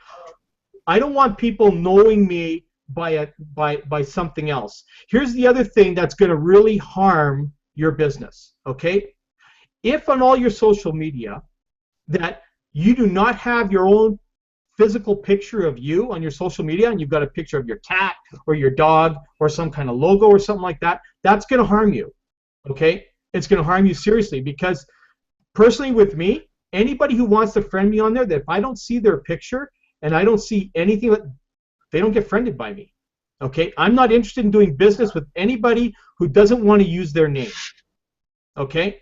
I don't want people knowing me by something else. Here's the other thing that's going to really harm your business. Okay. If on all your social media that you do not have your own physical picture of you on your social media and you've got a picture of your cat or your dog or some kind of logo or something like that, that's going to harm you. Okay? It's going to harm you seriously because personally with me, anybody who wants to friend me on there, that if I don't see their picture and I don't see anything, they don't get friended by me. Okay? I'm not interested in doing business with anybody who doesn't want to use their name. Okay?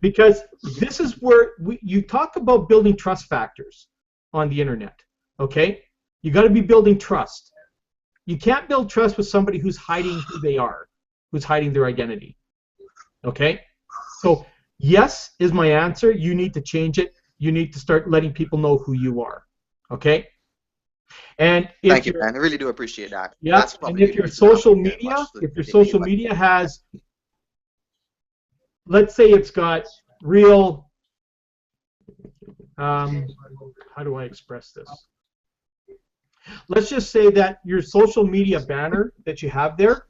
Because this is where you talk about building trust factors on the internet. Okay? You got to be building trust. You can't build trust with somebody who's hiding who they are, who's hiding their identity. Okay? So yes is my answer. You need to change it. You need to start letting people know who you are. Okay? And if thank you, man. I really do appreciate that. Yeah. And if your social media has, let's say it's got real, how do I express this? Let's just say that your social media banner that you have there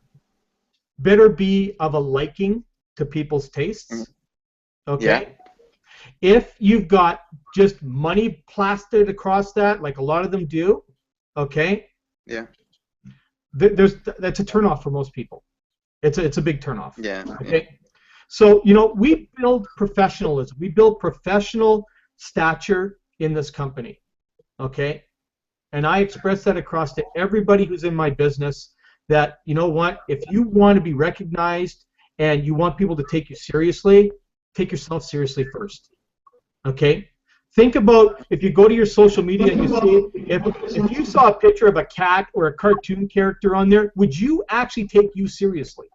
better be of a liking to people's tastes. Okay? Yeah. If you've got just money plastered across that, like a lot of them do, okay? Yeah. That's a turnoff for most people. It's a big turnoff. Yeah. Okay. So, you know, we build professionalism. We build professional stature in this company. Okay? And I express that across to everybody who's in my business that, you know what, if you want to be recognized and you want people to take you seriously, take yourself seriously first. Okay? Think about if you go to your social media and you see, if you saw a picture of a cat or a cartoon character on there, would you actually take you seriously?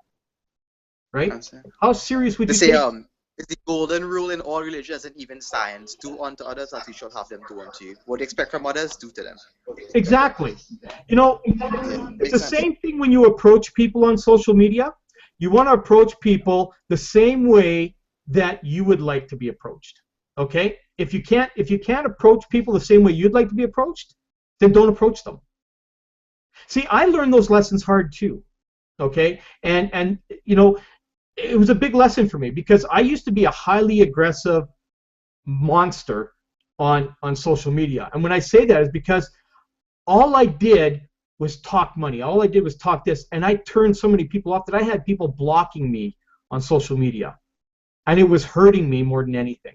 Right? How serious would you take? It's the golden rule in all religions and even science. Do unto others as you shall have them do unto you. What you expect from others, do to them. Exactly. You know, it's the same thing when you approach people on social media. You want to approach people the same way that you would like to be approached. Okay? If you can't approach people the same way you'd like to be approached, then don't approach them. See, I learned those lessons hard too. Okay? And you know, it was a big lesson for me because I used to be a highly aggressive monster on social media. And when I say that is because all I did was talk money. All I did was talk this, and I turned so many people off that I had people blocking me on social media. And it was hurting me more than anything.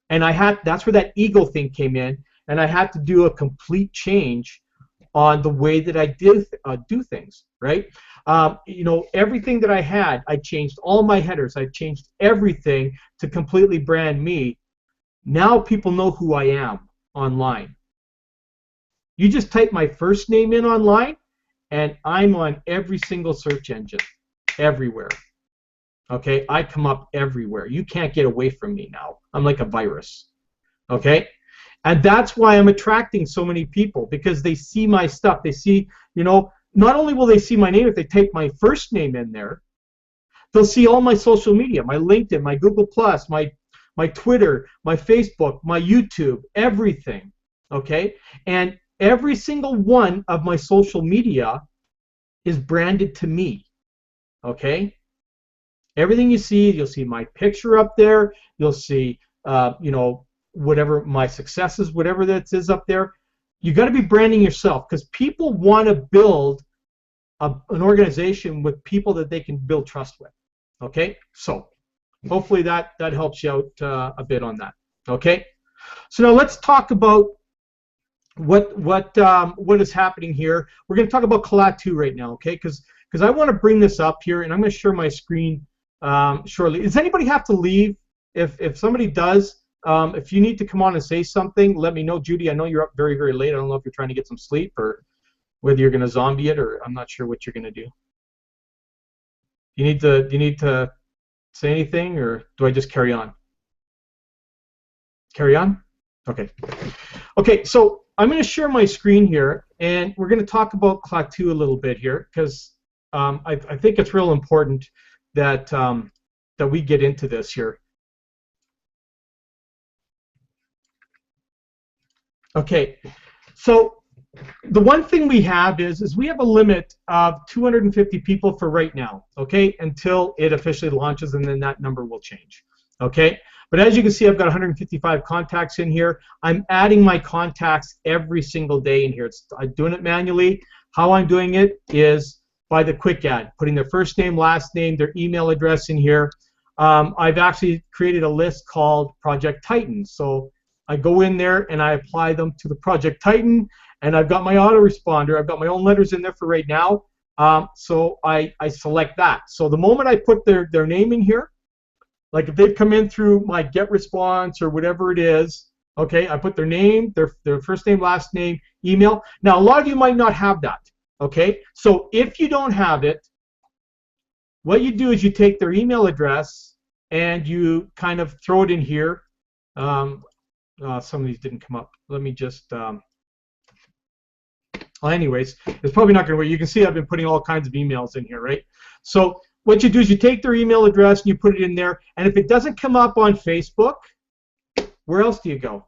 And that's where that ego thing came in, and I had to do a complete change on the way that I did do things, right? You know, everything that I had, I changed all my headers. I changed everything to completely brand me. Now people know who I am online. You just type my first name in online, and I'm on every single search engine, everywhere. Okay, I come up everywhere. You can't get away from me now. I'm like a virus. Okay? And that's why I'm attracting so many people, because they see my stuff. They see, you know, not only will they see my name if they take my first name in there, they'll see all my social media, my LinkedIn, my Google+, my Twitter, my Facebook, my YouTube, everything. Okay? And every single one of my social media is branded to me. Okay? Everything you see, you'll see my picture up there. You'll see, you know, whatever my successes, whatever that is up there. You got to be branding yourself because people want to build an organization with people that they can build trust with. Okay, so hopefully that helps you out a bit on that. Okay, so now let's talk about what is happening here. We're going to talk about Klaatu right now. Okay, because I want to bring this up here, and I'm going to share my screen shortly. Does anybody have to leave? If somebody does, if you need to come on and say something, let me know. Judy, I know you're up very, very late. I don't know if you're trying to get some sleep or whether you're going to zombie it, or I'm not sure what you're going to do. Do you need to say anything, or do I just carry on? Carry on? Okay. Okay, so I'm going to share my screen here, and we're going to talk about Klaatu a little bit here, because I think it's real important that that we get into this here. Okay, so the one thing we have is we have a limit of 250 people for right now, okay, until it officially launches, and then that number will change, okay? But as you can see, I've got 155 contacts in here. I'm adding my contacts every single day in here. I'm doing it manually. How I'm doing it is by the quick add, putting their first name, last name, their email address in here. I've actually created a list called Project Titan. So I go in there and I apply them to the Project Titan, and I've got my autoresponder. I've got my own letters in there for right now. So I select that. So the moment I put their name in here, like if they've come in through my get response or whatever it is, okay, I put their name, their first name, last name, email. Now, a lot of you might not have that, okay? So if you don't have it, what you do is you take their email address and you kind of throw it in here. Some of these didn't come up. Let me just, well, anyways, it's probably not going to work. You can see I've been putting all kinds of emails in here, right? So what you do is you take their email address and you put it in there, and if it doesn't come up on Facebook, where else do you go?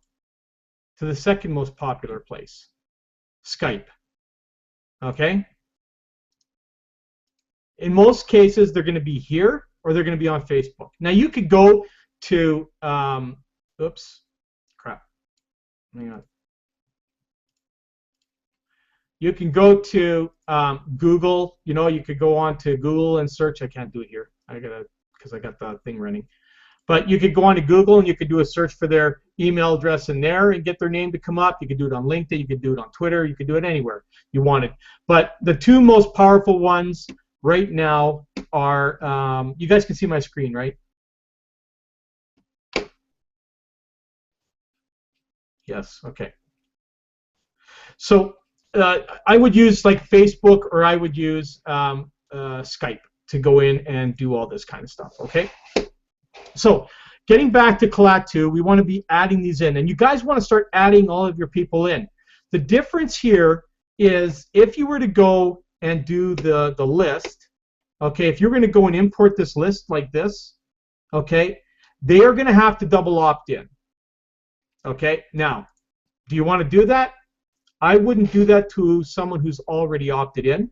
to the second most popular place, Skype. Okay? In most cases, they're going to be here or they're going to be on Facebook. Now, you could go to, oops, crap. Hang on. You can go to Google. You know, you could go on to Google and search. I can't do it here. Because I got the thing running. But you could go on to Google and you could do a search for their email address in there and get their name to come up. You could do it on LinkedIn. You could do it on Twitter. You could do it anywhere you wanted. But the two most powerful ones right now are, you guys can see my screen, right? Yes, okay. So I would use like Facebook, or I would use Skype to go in and do all this kind of stuff, okay? So getting back to Collat 2, we want to be adding these in, and you guys want to start adding all of your people in. The difference here is if you were to go and do the list, okay, if you're going to go and import this list like this, okay, they are going to have to double opt in. Okay, now, do you want to do that? I wouldn't do that to someone who's already opted in.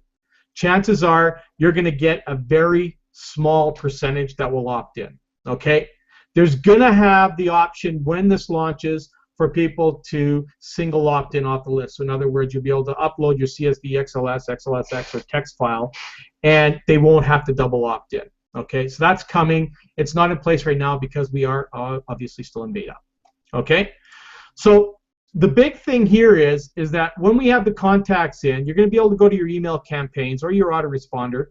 Chances are you're going to get a very small percentage that will opt in. Okay, there's going to have the option when this launches for people to single opt in off the list. So in other words, you'll be able to upload your CSV, XLS, XLSX, or text file, and they won't have to double opt in. Okay, so that's coming. It's not in place right now because we are obviously still in beta. Okay, so the big thing here is that when we have the contacts in, you're going to be able to go to your email campaigns or your autoresponder.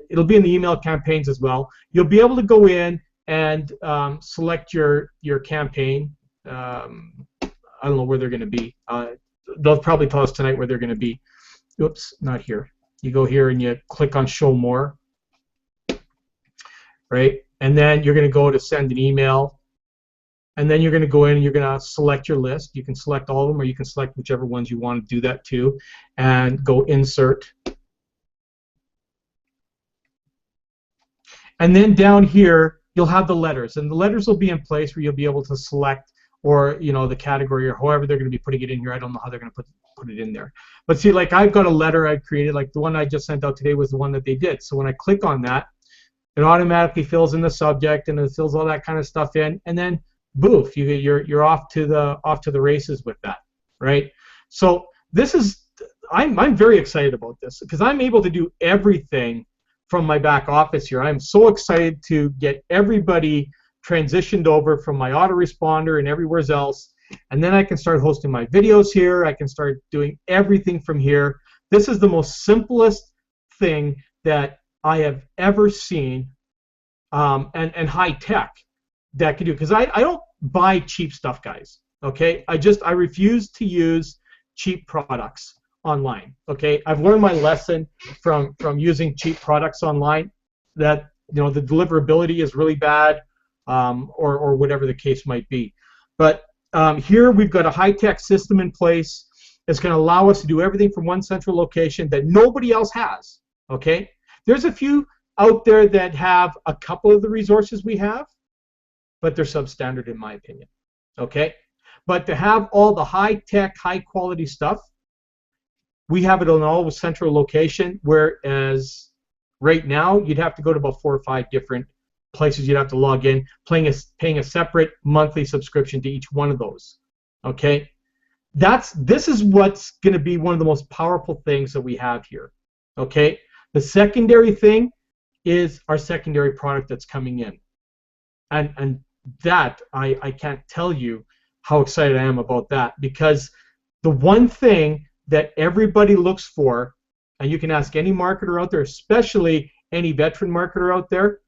It'll be in the email campaigns as well. You'll be able to go in and select your campaign. I don't know where they're going to be. They'll probably tell us tonight where they're going to be. Oops, not here. You go here and you click on Show More, right? And then you're going to go to Send an Email. And then you're going to go in and you're going to select your list. You can select all of them, or you can select whichever ones you want to do that to, and go Insert. And then down here, you'll have the letters, and the letters will be in place where you'll be able to select, or the category, or however they're going to be putting it in here. I don't know how they're going to put it in there. But see, like I've got a letter I created, like the one I just sent out today was the one that they did. So when I click on that, it automatically fills in the subject and it fills all that kind of stuff in, and then boof, you're off to the races with that, right? So this is, I'm very excited about this because I'm able to do everything from my back office here. I'm so excited to get everybody transitioned over from my autoresponder and everywhere else, and then I can start hosting my videos here. I can start doing everything from here. This is the most simplest thing that I have ever seen, and high tech that can do, because I don't buy cheap stuff, guys. Okay, I refuse to use cheap products online. Okay, I've learned my lesson from using cheap products online, that the deliverability is really bad, or whatever the case might be. But here we've got a high-tech system in place. It's going to allow us to do everything from one central location that nobody else has. Okay, there's a few out there that have a couple of the resources we have, but they're substandard in my opinion. Okay, but to have all the high-tech, high-quality stuff, we have it on all central location, whereas right now you'd have to go to about 4 or 5 different places you'd have to log in, paying a separate monthly subscription to each one of those. Okay, this is what's going to be one of the most powerful things that we have here. Okay, the secondary thing is our secondary product that's coming in, and that I can't tell you how excited I am about that, because the one thing that everybody looks for, and you can ask any marketer out there, especially any veteran marketer out there,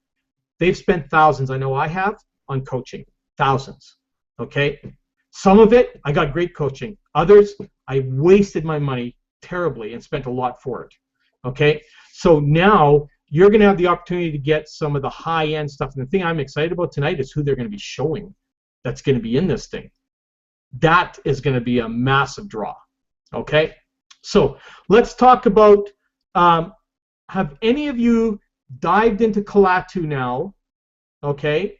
they've spent thousands, I know I have, on coaching. Thousands. Okay? Some of it, I got great coaching. Others, I wasted my money terribly and spent a lot for it. Okay? So now you're going to have the opportunity to get some of the high-end stuff. And the thing I'm excited about tonight is who they're going to be showing that's going to be in this thing. That is going to be a massive draw. Okay? So let's talk about, have any of you dived into Collat 2 now? Okay?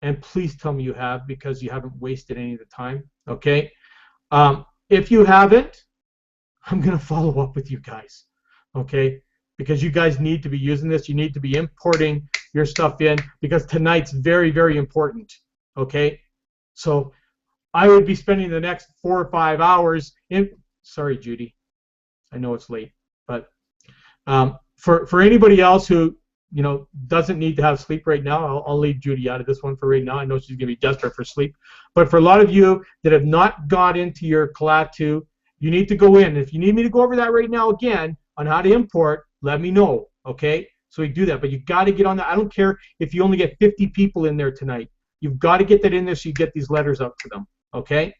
and please tell me you have, because you haven't wasted any of the time. Okay. If you haven't, I'm going to follow up with you guys. Okay. Because you guys need to be using this. You need to be importing your stuff in, because tonight's very, very important. Okay. So I would be spending the next 4 or 5 hours in. Sorry, Judy. I know it's late, but for anybody else who doesn't need to have sleep right now, I'll leave Judy out of this one for right now. I know she's gonna be desperate for sleep, but for a lot of you that have not got into your Klaatu, you need to go in. If you need me to go over that right now again on how to import, let me know. Okay, so we do that, but you got to get on that. I don't care if you only get 50 people in there tonight. You've got to get that in there so you get these letters out to them. Okay,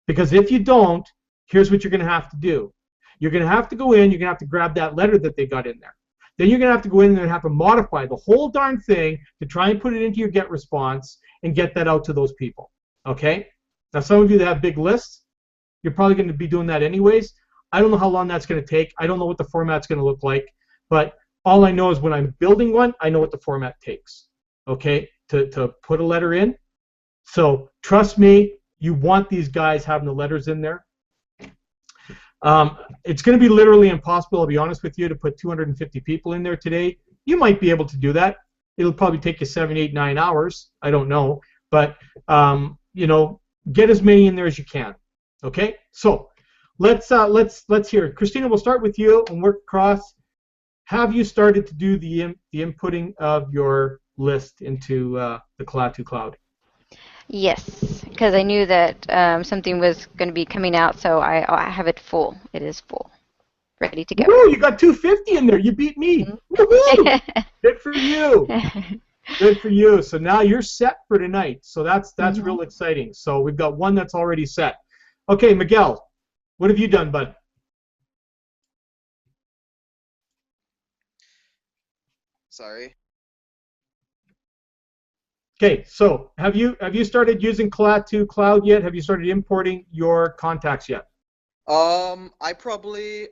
because if you don't, here's what you're gonna have to do. You're gonna have to go in. You're gonna have to grab that letter that they got in there. Then you're going to have to go in there and have to modify the whole darn thing to try and put it into your GET response and get that out to those people. Okay? Now, some of you that have big lists, you're probably going to be doing that anyways. I don't know how long that's going to take. I don't know what the format's going to look like. But all I know is when I'm building one, I know what the format takes. Okay? To put a letter in. So trust me, you want these guys having the letters in there. It's going to be literally impossible, I'll be honest with you, to put 250 people in there today. You might be able to do that. It'll probably take you 7, 8, 9 hours. I don't know. But, get as many in there as you can. Okay? So let's hear it. Christina, we'll start with you and work across. Have you started to do the inputting of your list into the Klaatu Cloud? Yes, because I knew that something was going to be coming out, so I have it full. It is full, ready to go. Woo, you got 250 in there. You beat me. Woo-hoo! Good for you. Good for you. So now you're set for tonight. So that's real exciting. So we've got one that's already set. Okay, Miguel, what have you done, bud? Sorry. Okay, so have you started using Klaatu Cloud yet? Have you started importing your contacts yet? I probably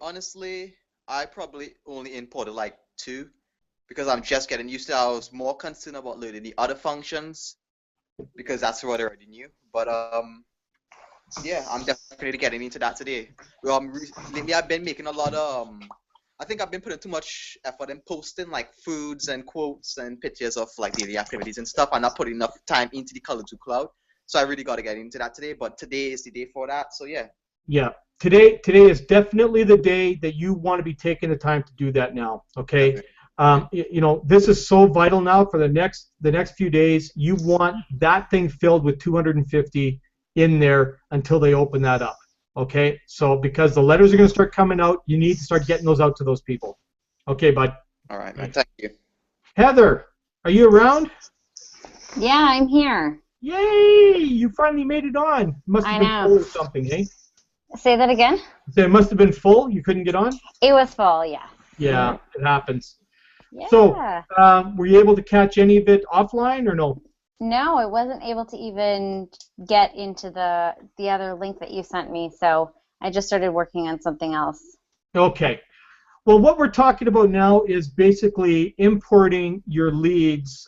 only imported like 2 because I'm just getting used to it. I was more concerned about learning the other functions because that's what I already knew. But yeah, I'm definitely getting into that today. Lately I've been making a lot of I think I've been putting too much effort in posting like foods and quotes and pictures of like daily activities and stuff. I'm not putting enough time into the Klaatu Cloud. So I really got to get into that today. But today is the day for that. So yeah. Yeah. Today is definitely the day that you want to be taking the time to do that now. Okay. This is so vital now for the next few days. You want that thing filled with 250 in there until they open that up. Okay, so because the letters are going to start coming out, you need to start getting those out to those people. Okay, bud. All right, man. Thank you. Heather, are you around? Yeah, I'm here. Yay! You finally made it on. Must have been full or something, eh? Say that again? It must have been full. You couldn't get on? It was full, yeah. Yeah, it happens. Yeah. So, were you able to catch any of it offline or no? No, I wasn't able to even get into the other link that you sent me, so I just started working on something else. Okay. Well, what we're talking about now is basically importing your leads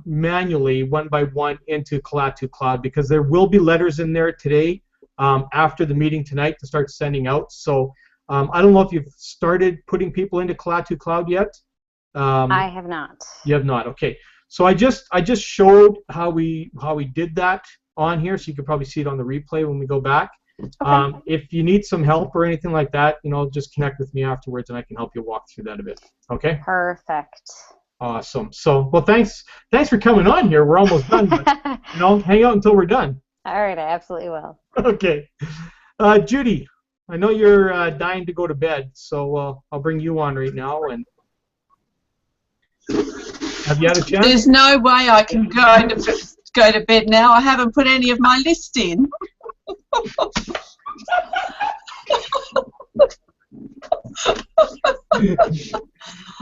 manually, one by one, into Klaatu Cloud, because there will be letters in there today after the meeting tonight to start sending out. So I don't know if you've started putting people into Klaatu Cloud yet. I have not. You have not. Okay. So I just showed how we did that on here, so you can probably see it on the replay when we go back. Okay. If you need some help or anything like that, just connect with me afterwards, and I can help you walk through that a bit. Okay. Perfect. Awesome. So, well, thanks for coming on here. We're almost done, but hang out until we're done. All right, I absolutely will. Okay. Judy, I know you're dying to go to bed, so I'll bring you on right now. And have you had a chance? There's no way I can go to bed now. I haven't put any of my list in.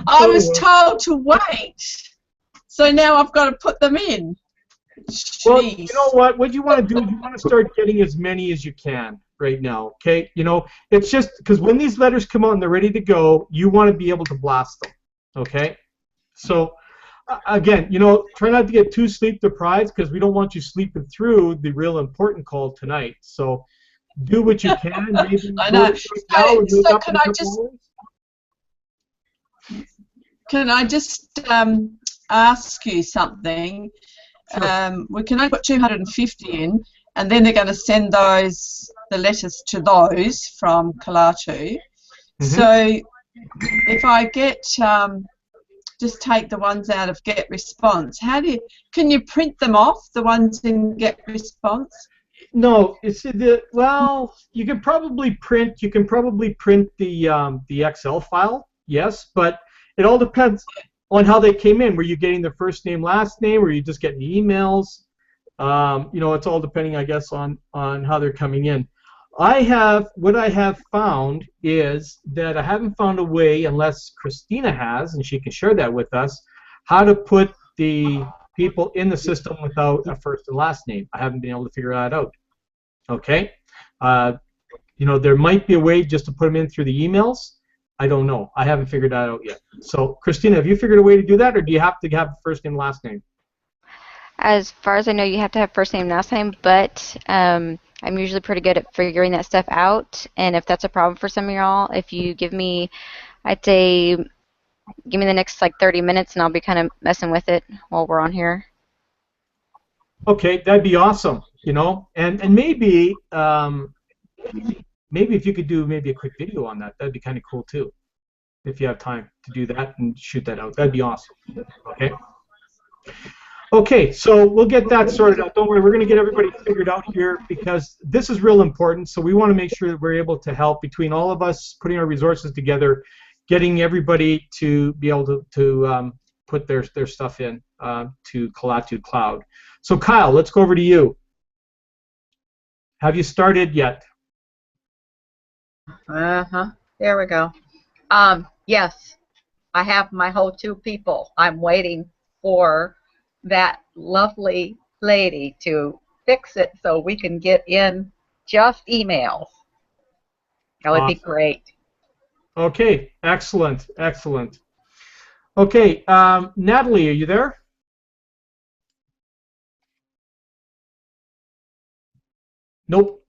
I was told to wait, so now I've got to put them in. Jeez. Well, you know what? What you want to do is you want to start getting as many as you can right now. Okay? It's just because when these letters come out and they're ready to go, you want to be able to blast them. Okay? So again, try not to get too sleep deprived because we don't want you sleeping through the real important call tonight. So do what you can. Maybe I go know. to sleep now and wake So up in a couple hours. can I just ask you something? Sure. We can only put 250 in, and then they're going to send the letters to those from Kalatu. So if I get just take the ones out of Get Response, can you print them off, the ones in Get Response? No, well, you can probably print the Excel file, yes, but it all depends on how they came in. Were you getting the first name, last name, or were you just getting the emails? It's all depending, I guess, on how they're coming in. What I have found is that I haven't found a way, unless Christina has, and she can share that with us, how to put the people in the system without a first and last name. I haven't been able to figure that out. Okay, there might be a way just to put them in through the emails. I don't know. I haven't figured that out yet. So, Christina, have you figured a way to do that, or do you have to have first name, last name? As far as I know, you have to have first name, last name, but I'm usually pretty good at figuring that stuff out. And if that's a problem for some of y'all, if you give me, I'd say, give me the next 30 minutes, and I'll be kind of messing with it while we're on here. Okay, that'd be awesome. And maybe if you could do maybe a quick video on that, that'd be kind of cool too. If you have time to do that and shoot that out, that'd be awesome. Okay. Okay, so we'll get that sorted out. Don't worry, we're going to get everybody figured out here because this is real important. So we want to make sure that we're able to help between all of us, putting our resources together, getting everybody to be able to put their stuff in to Kalatu Cloud. So Kyle, let's go over to you. Have you started yet? There we go. Yes, I have my whole 2 people. I'm waiting for that lovely lady to fix it so we can get in just emails. That would be great. Okay, excellent, excellent. Okay, Natalie, are you there? Nope.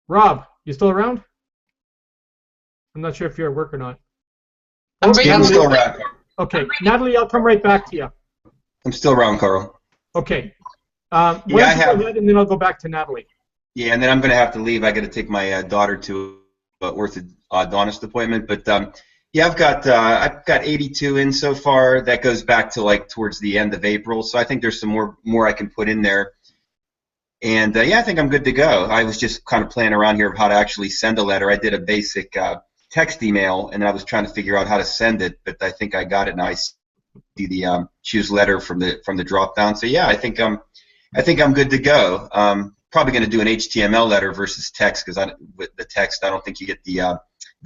Rob, you still around? I'm not sure if you're at work or not. I'm still around. Okay, Natalie, I'll come right back to you. I'm still around, Carl. Okay. Why don't you go ahead, and then I'll go back to Natalie. Yeah, and then I'm going to have to leave. I got to take my daughter to an orthodontist appointment. But yeah, I've got 82 in so far. That goes back to towards the end of April. So I think there's some more I can put in there. And yeah, I think I'm good to go. I was just kind of playing around here of how to actually send a letter. I did a basic text email, and I was trying to figure out how to send it. But I think I got it, and I see the choose letter from the drop down. So yeah, I think I'm good to go. Probably going to do an HTML letter versus text because with the text I don't think you get the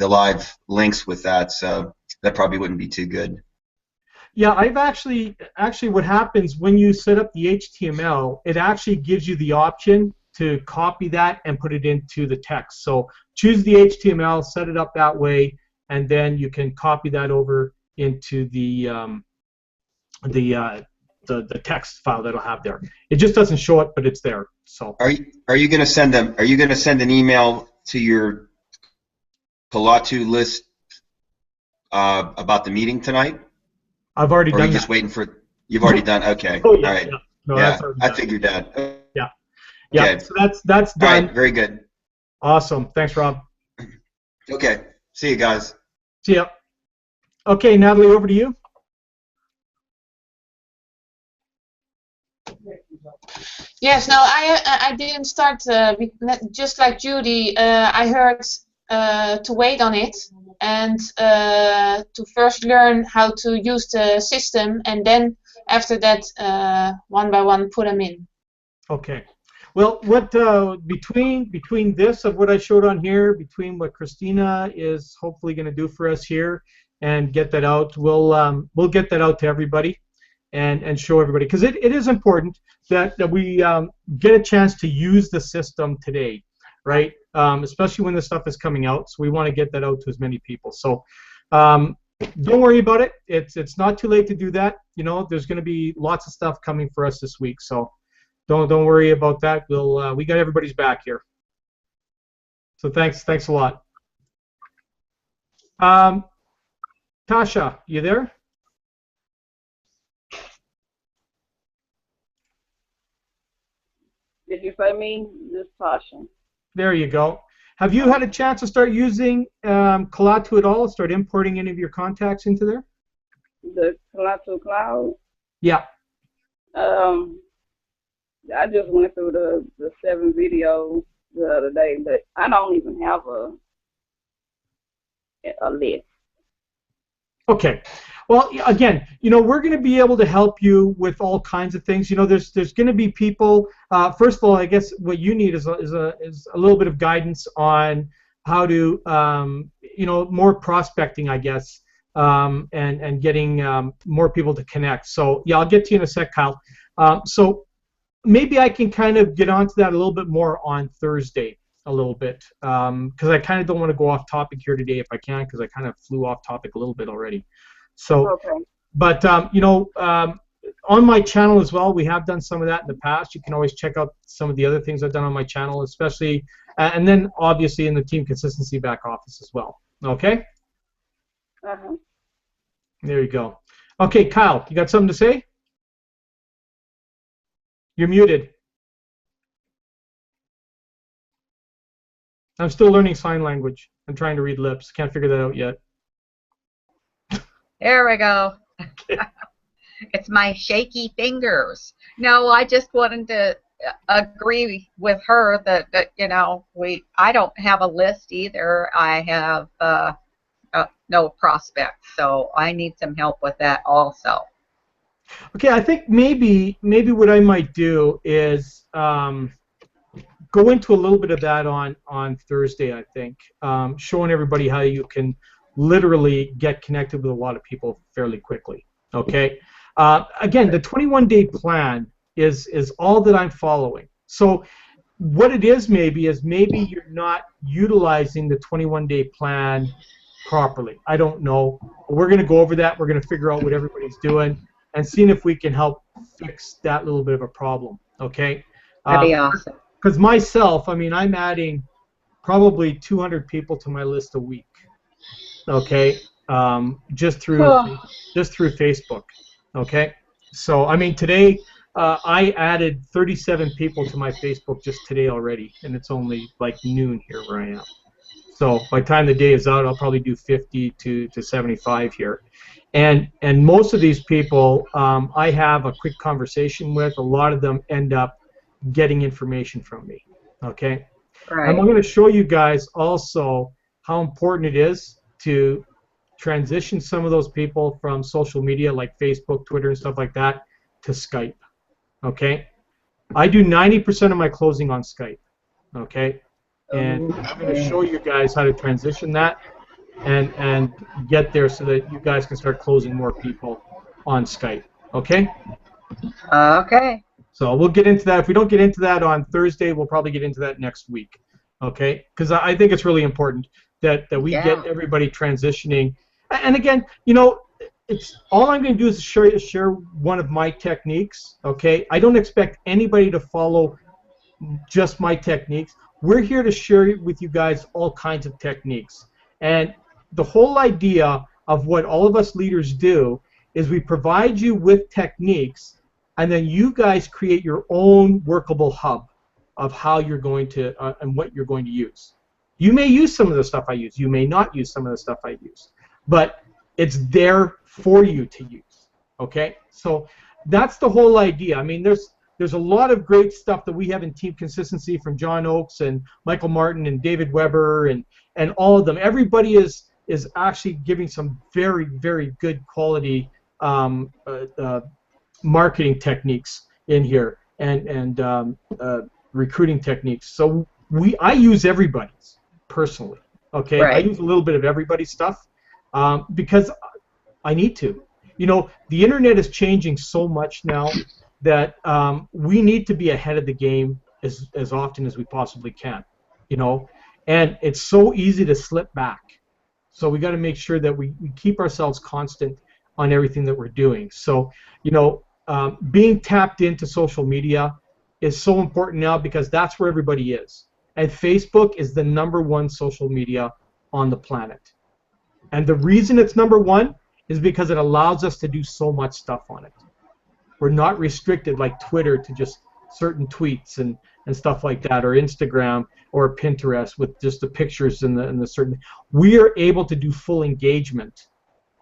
live links with that, so that probably wouldn't be too good. Yeah, I've actually what happens when you set up the HTML, it actually gives you the option to copy that and put it into the text. So choose the HTML, set it up that way, and then you can copy that over into the text file that'll have there. It just doesn't show it, but it's there. So are you going to send them? Are you going to send an email to your Kalatu list about the meeting tonight? I've already done that. Or are you just waiting for? You've already done. Okay. Oh yeah. All right. Yeah. No, yeah. That's already I done. figured that. Yeah. Yeah. Okay. So that's done. All right. Very good. Awesome. Thanks, Rob. Okay. See you guys. See ya. Okay, Natalie, over to you. Yes, no, I didn't start just like Judy. I heard to wait on it and to first learn how to use the system, and then after that, one by one, put them in. Okay. Well, what between this of what I showed on here, between what Christina is hopefully going to do for us here, and get that out, we'll get that out to everybody, and show everybody, because it is important that we get a chance to use the system today, right? Especially when this stuff is coming out. So we want to get that out to as many people. So don't worry about it. It's not too late to do that. You know, there's going to be lots of stuff coming for us this week, so don't worry about that. We got everybody's back here. So thanks a lot. Tasha, you there? Did you say me? This Tasha. There you go. Have you had a chance to start using Kalatu at all? Start importing any of your contacts into there? The Kalatu Cloud? Yeah. I just went through the 7 videos the other day, but I don't even have a list. Okay. Well, again, you know, we're going to be able to help you with all kinds of things. You know, there's going to be people. First of all, I guess what you need is a little bit of guidance on how to, you know, more prospecting, I guess, and getting more people to connect. So yeah, I'll get to you in a sec, Kyle. So maybe I can kind of get onto that a little bit more on Thursday. A little bit, because I kind of don't want to go off topic here today if I can, because I kind of flew off topic a little bit already. So, okay. But you know, on my channel as well, we have done some of that in the past. You can always check out some of the other things I've done on my channel, especially, and then obviously in the team consistency back office as well. Okay. There you go. Okay, Kyle, you got something to say? You're muted. I'm still learning sign language. I'm trying to read lips. Can't figure that out yet. There we go. It's my shaky fingers. No, I just wanted to agree with her that you know, I don't have a list either. I have no prospects, so I need some help with that also. Okay, I think maybe what I might do is go into a little bit of that on Thursday, I think, showing everybody how you can literally get connected with a lot of people fairly quickly. Okay. Again, the 21-day plan is all that I'm following. So what it is maybe you're not utilizing the 21-day plan properly. I don't know. We're going to go over that. We're going to figure out what everybody's doing and seeing if we can help fix that little bit of a problem. Okay. That'd be awesome. Because myself, I mean, I'm adding probably 200 people to my list a week. Okay, just through Facebook. Okay, so I mean today I added 37 people to my Facebook just today already, and it's only like noon here where I am. So by the time the day is out, I'll probably do 50 to 75 here, and most of these people I have a quick conversation with. A lot of them end up getting information from me. Okay, right. And I'm going to show you guys also how important it is to transition some of those people from social media like Facebook, Twitter, and stuff like that to Skype. Okay, I do 90% of my closing on Skype. Okay, and I'm going to show you guys how to transition that and get there so that you guys can start closing more people on Skype. Okay. Okay. So we'll get into that. If we don't get into that on Thursday, we'll probably get into that next week. Okay? Because I think it's really important that we get everybody transitioning. And again, you know, it's all I'm going to do is share one of my techniques. Okay? I don't expect anybody to follow just my techniques. We're here to share with you guys all kinds of techniques. And the whole idea of what all of us leaders do is we provide you with techniques, and then you guys create your own workable hub of how you're going to and what you're going to use. You may use some of the stuff I use. You may not use some of the stuff I use. But it's there for you to use. Okay? So that's the whole idea. I mean, there's a lot of great stuff that we have in Team Consistency from John Oakes and Michael Martin and David Weber and all of them. Everybody is actually giving some very, very good quality marketing techniques in here and recruiting techniques. So I use everybody's personally. Okay, right. I use a little bit of everybody's stuff because I need to. You know, the internet is changing so much now that we need to be ahead of the game as often as we possibly can. You know, and it's so easy to slip back. So we got to make sure that we keep ourselves constant on everything that we're doing. So, you know, being tapped into social media is so important now because that's where everybody is. And Facebook is the #1 social media on the planet. And the reason it's #1 is because it allows us to do so much stuff on it. We're not restricted like Twitter to just certain tweets and stuff like that, or Instagram or Pinterest with just the pictures and the certain. We are able to do full engagement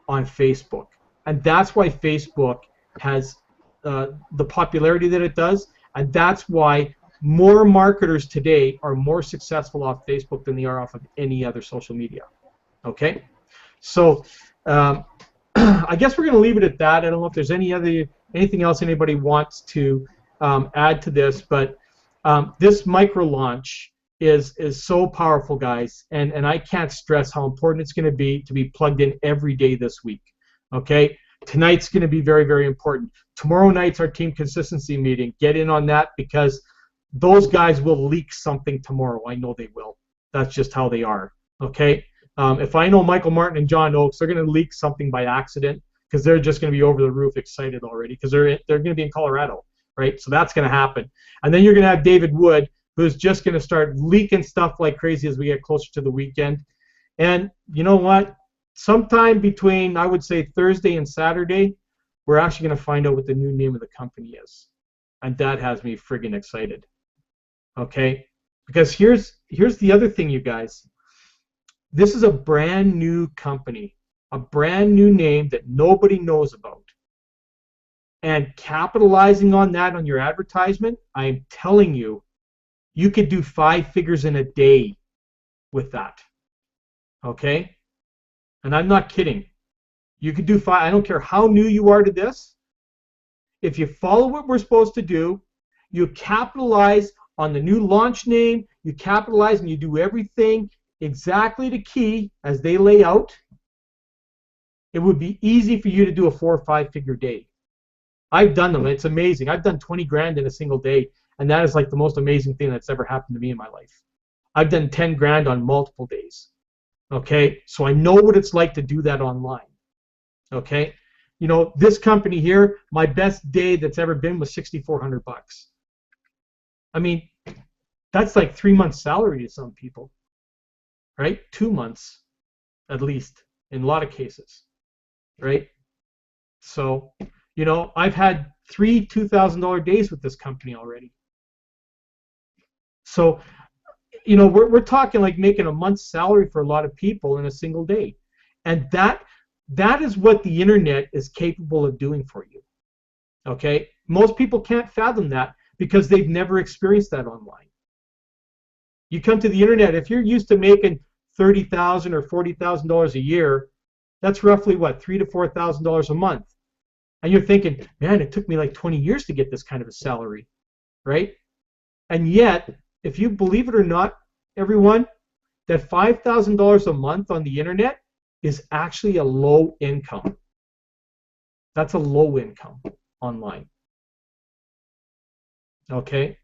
on Facebook, and that's why Facebook has the popularity that it does, and that's why more marketers today are more successful off Facebook than they are off of any other social media. Okay, so I guess we're going to leave it at that. I don't know if there's anything else anybody wants to add to this, but this micro launch is so powerful, guys, and I can't stress how important it's going to be plugged in every day this week. Okay, tonight's going to be very, very important. Tomorrow night's our team consistency meeting. Get in on that because those guys will leak something tomorrow. I know they will. That's just how they are. Okay. If I know Michael Martin and John Oakes, they're going to leak something by accident because they're just going to be over the roof excited already because they're going to be in Colorado, right? So that's going to happen. And then you're going to have David Wood, who's just going to start leaking stuff like crazy as we get closer to the weekend. And you know what? Sometime between, I would say, Thursday and Saturday, we're actually going to find out what the new name of the company is. And that has me friggin' excited. Okay? Because here's the other thing, you guys. This is a brand new company, a brand new name that nobody knows about. And capitalizing on that on your advertisement, I'm telling you, you could do 5 figures in a day with that. Okay? And I'm not kidding. You could do 5. I don't care how new you are to this. If you follow what we're supposed to do, you capitalize on the new launch name, you capitalize and you do everything exactly to key as they lay out, it would be easy for you to do a 4 or 5 figure day. I've done them. It's amazing. I've done 20 grand in a single day, and that is like the most amazing thing that's ever happened to me in my life. I've done 10 grand on multiple days. Okay, so I know what it's like to do that online. Okay, you know, this company here, my best day that's ever been was $6,400. I mean, that's like 3 months' salary to some people, right? 2 months, at least, in a lot of cases, right? So, you know, I've had 3 $2,000 days with this company already. So, you know, we're talking like making a month's salary for a lot of people in a single day. And that is what the internet is capable of doing for you. Okay? Most people can't fathom that because they've never experienced that online. You come to the internet, if you're used to making $30,000 or $40,000 a year, that's roughly what, $3,000 to $4,000 a month. And you're thinking, man, it took me like 20 years to get this kind of a salary, right? And yet, if you believe it or not, everyone, that $5,000 a month on the internet is actually a low income. That's a low income online. Okay?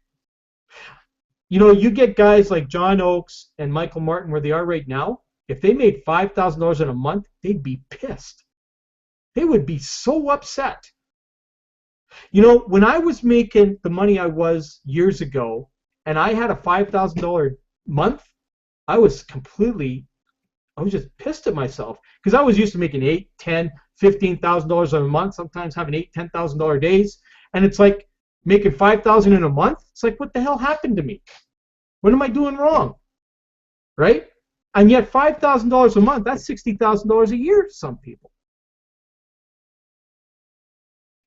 You know, you get guys like John Oakes and Michael Martin where they are right now. If they made $5,000 in a month, they'd be pissed. They would be so upset. You know, when I was making the money I was years ago, and I had a $5,000 month, I was just pissed at myself because I was used to making $8,000, $10,000, $15,000 a month, sometimes having $8,000, $10,000 days, and it's like making $5,000 in a month. It's like, what the hell happened to me? What am I doing wrong? Right? And yet $5,000 a month, that's $60,000 a year to some people.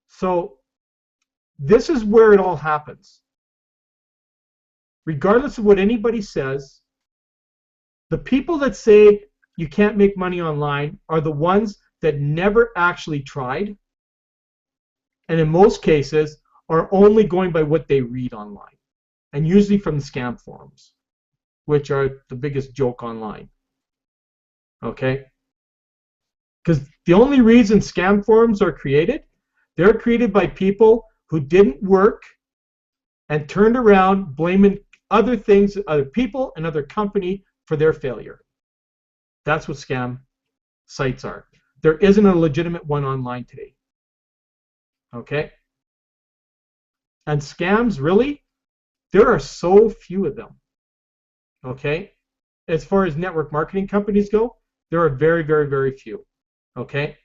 So this is where it all happens. Regardless of what anybody says, the people that say you can't make money online are the ones that never actually tried, and in most cases are only going by what they read online, and usually from the scam forums, which are the biggest joke online. Okay? Because the only reason scam forums are created, they're created by people who didn't work and turned around blaming other things, other people and other company for their failure. That's what scam sites are. There isn't a legitimate one online today. Okay? And scams, really, there are so few of them. Okay? As far as network marketing companies go, there are very, very, very few. Okay?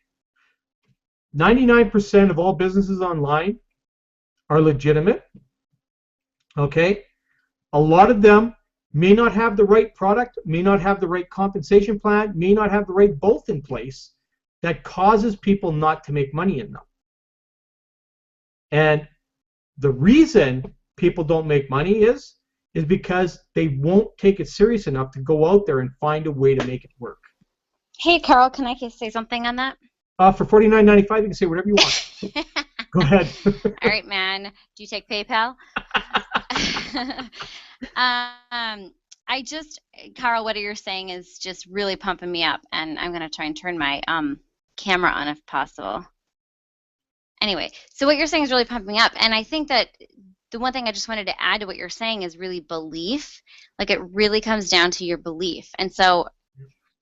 99% of all businesses online are legitimate. Okay? A lot of them may not have the right product, may not have the right compensation plan, may not have the right both in place that causes people not to make money in them. And the reason people don't make money is because they won't take it serious enough to go out there and find a way to make it work. Hey, Carl, can I say something on that? For $49.95, you can say whatever you want. Go ahead. All right, man. Do you take PayPal? Carl, what you're saying is just really pumping me up, and I'm going to try and turn my camera on if possible. Anyway, so what you're saying is really pumping me up, and I think that the one thing I just wanted to add to what you're saying is really belief. Like, it really comes down to your belief. And so,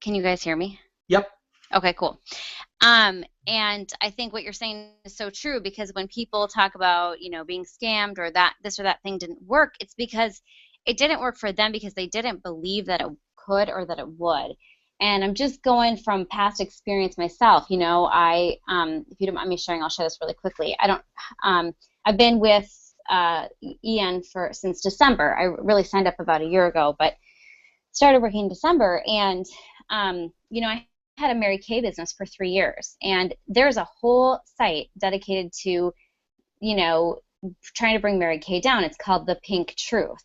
can you guys hear me? Yep. Okay, cool. And I think what you're saying is so true, because when people talk about, being scammed or that this or that thing didn't work, it's because it didn't work for them because they didn't believe that it could or that it would. And I'm just going from past experience myself. If you don't mind me sharing, I'll share this really quickly. I've been with Ian since December. I really signed up about a year ago, but started working in December, and I had a Mary Kay business for 3 years, and there's a whole site dedicated to, trying to bring Mary Kay down. It's called The Pink Truth.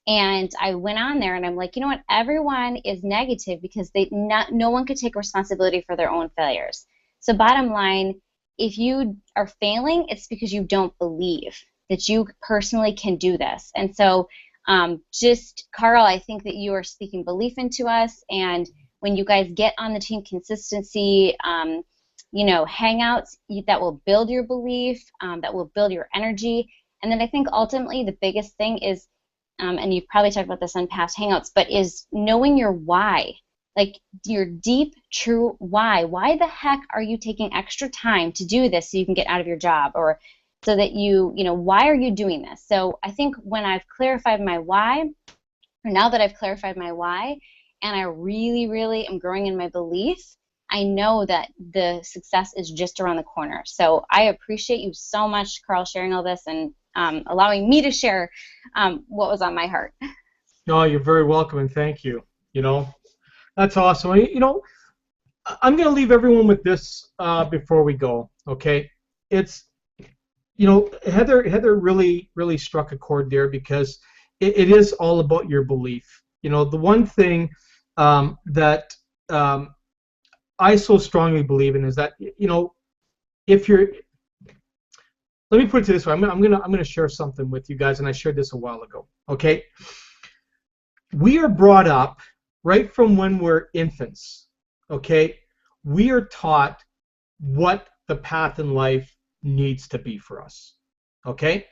And I went on there and I'm like, you know what? Everyone is negative because no one could take responsibility for their own failures. So bottom line, if you are failing, it's because you don't believe that you personally can do this. And so Carl, I think that you are speaking belief into us. And when you guys get on the team consistency, hangouts, that will build your belief, that will build your energy. And then I think ultimately the biggest thing is, and you've probably talked about this on past hangouts, but is knowing your why, like your deep, true why. Why the heck are you taking extra time to do this so you can get out of your job, or so that why are you doing this? So I think when I've clarified my why, or now that I've clarified my why, and I really, really am growing in my belief, I know that the success is just around the corner. So I appreciate you so much, Carl, sharing all this and allowing me to share what was on my heart. No, you're very welcome, and thank you. That's awesome. I'm going to leave everyone with this before we go. Okay, it's Heather really struck a chord there, because it is all about your belief. The one thing that I so strongly believe in is that if you're, let me put it this way. I'm gonna share something with you guys, and I shared this a while ago. Okay, we are brought up right from when we're infants. Okay, we are taught what the path in life needs to be for us. Okay,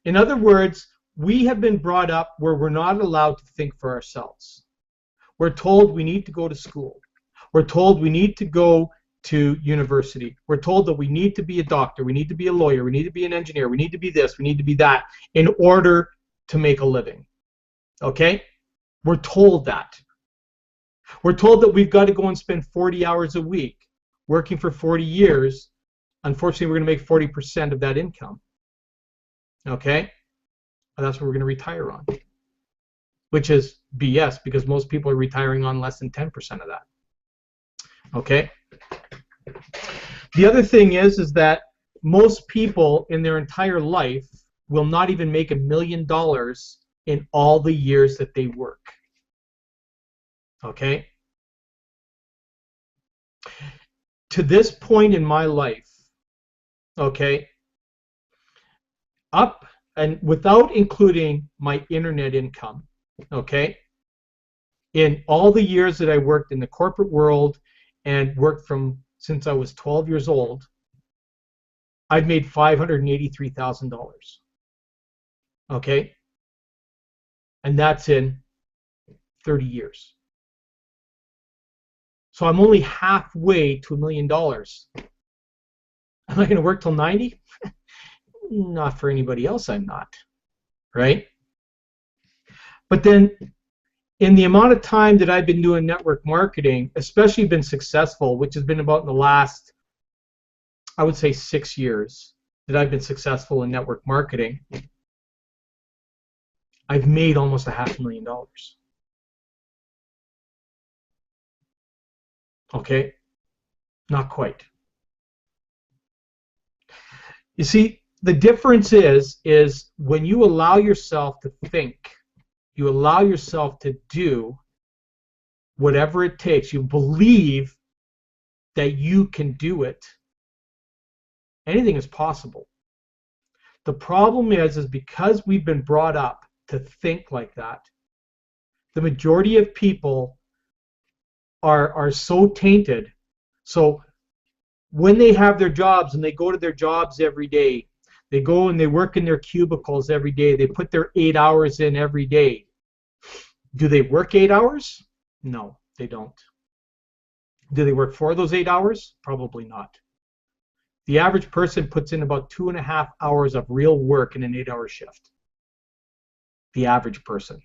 in other words, we have been brought up where we're not allowed to think for ourselves. We're told we need to go to school. We're told we need to go to university. We're told that we need to be a doctor, we need to be a lawyer, we need to be an engineer, we need to be this, we need to be that in order to make a living. Okay? We're told that. We're told that we've got to go and spend 40 hours a week working for 40 years. Unfortunately, we're going to make 40% of that income. Okay? And that's what we're going to retire on, which is BS, because most people are retiring on less than 10% of that. Okay? The other thing is that most people in their entire life will not even make $1 million in all the years that they work. Okay? To this point in my life, okay, up and without including my internet income, okay, in all the years that I worked in the corporate world and worked since I was 12 years old, I've made $583,000. Okay? And that's in 30 years. So I'm only halfway to $1 million. Am I going to work till 90? Not for anybody else, I'm not. Right? But then in the amount of time that I've been doing network marketing, especially been successful, which has been about in the last, I would say 6 years that I've been successful in network marketing, I've made almost $500,000. Okay? Not quite. You see, the difference is when you allow yourself to think, you allow yourself to do whatever it takes, you believe that you can do it, anything is possible. The problem is because we've been brought up to think like that, the majority of people are so tainted. So when they have their jobs and they go to their jobs every day, they go and they work in their cubicles every day, they put their 8 hours in every day. Do they work 8 hours? No, they don't. Do they work for those 8 hours? Probably not. The average person puts in about 2.5 hours of real work in an 8-hour shift. The average person.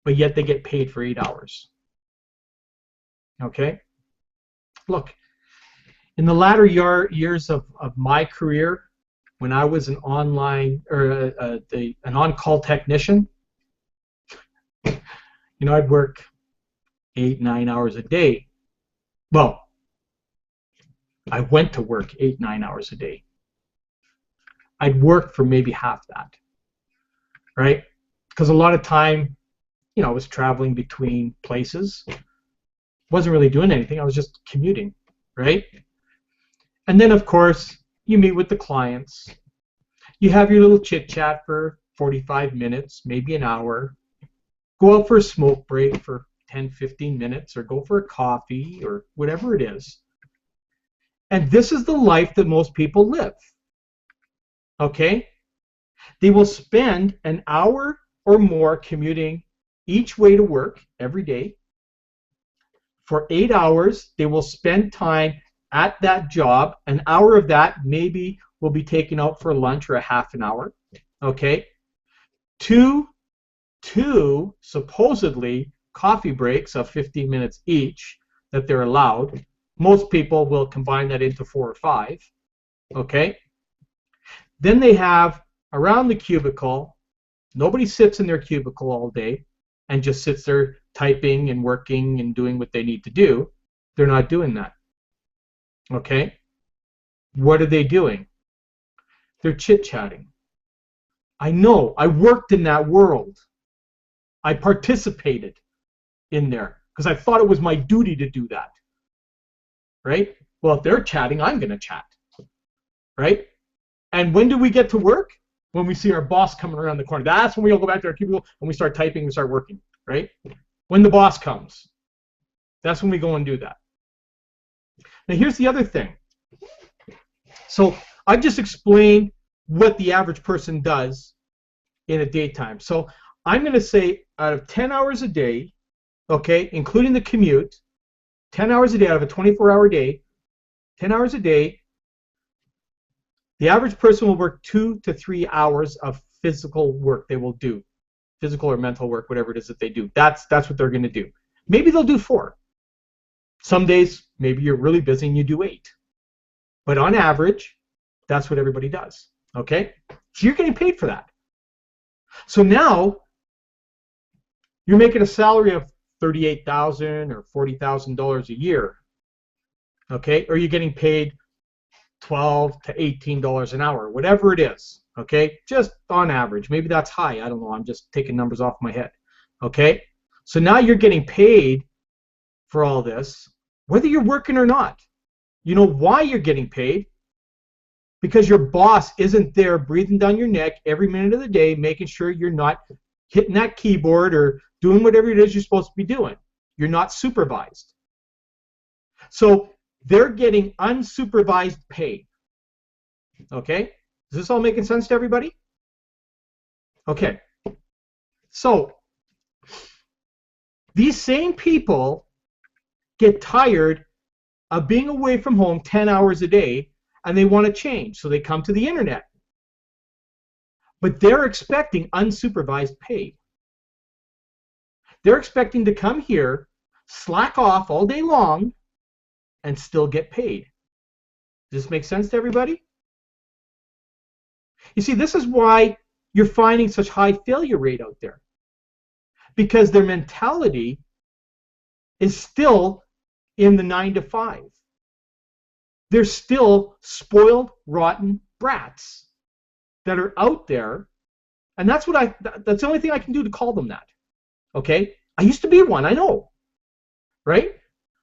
But yet they get paid for 8 hours. Okay? Look, in the latter years of my career, when I was an online or an on-call technician, you know, I'd work 8, 9 hours a day. Well, I went to work 8, 9 hours a day. I'd work for maybe half that, right? Because a lot of time, you know, I was traveling between places. Wasn't really doing anything. I was just commuting, right? And then, of course, you meet with the clients. You have your little chit-chat for 45 minutes, maybe an hour. Go out for a smoke break for 10, 15 minutes, or go for a coffee, or whatever it is. And this is the life that most people live. Okay? They will spend an hour or more commuting each way to work every day. For 8 hours, they will spend time at that job. An hour of that maybe will be taken out for lunch or a half an hour. Okay? Two supposedly coffee breaks of 15 minutes each that they're allowed. Most people will combine that into 4 or 5. Okay? Then they have around the cubicle, nobody sits in their cubicle all day and just sits there typing and working and doing what they need to do. They're not doing that. Okay? What are they doing? They're chit-chatting. I know. I worked in that world. I participated in there because I thought it was my duty to do that. Right? Well, if they're chatting, I'm going to chat. Right? And when do we get to work? When we see our boss coming around the corner. That's when we all go back to our cubicle and we start typing and start working. Right? When the boss comes. That's when we go and do that. Now here's the other thing. So I've just explained what the average person does in a daytime. So I'm going to say out of 10 hours a day, okay, including the commute, 10 hours a day out of a 24-hour day, 10 hours a day, the average person will work 2 to 3 hours of physical work they will do. Physical or mental work, whatever it is that they do. That's what they're going to do. Maybe they'll do 4. Some days, maybe you're really busy and you do 8. But on average, that's what everybody does. Okay? So you're getting paid for that. So now, you're making a salary of $38,000 or $40,000 a year. Okay? Or you're getting paid $12 to $18 an hour, whatever it is. Okay? Just on average. Maybe that's high. I don't know. I'm just taking numbers off my head. Okay? So now you're getting paid for all this, whether you're working or not. You know why you're getting paid? Because your boss isn't there breathing down your neck every minute of the day, making sure you're not hitting that keyboard or doing whatever it is you're supposed to be doing. You're not supervised. So they're getting unsupervised pay. Okay? Is this all making sense to everybody? Okay. So these same people get tired of being away from home 10 hours a day, and they want to change, so they come to the internet. But they're expecting unsupervised pay. They're expecting to come here, slack off all day long, and still get paid. Does this make sense to everybody? You see, this is why you're finding such high failure rate out there. Because their mentality is still in the 9 to 5. They're still spoiled, rotten brats that are out there, and that's the only thing I can do to call them that. Okay? I used to be one, I know. Right?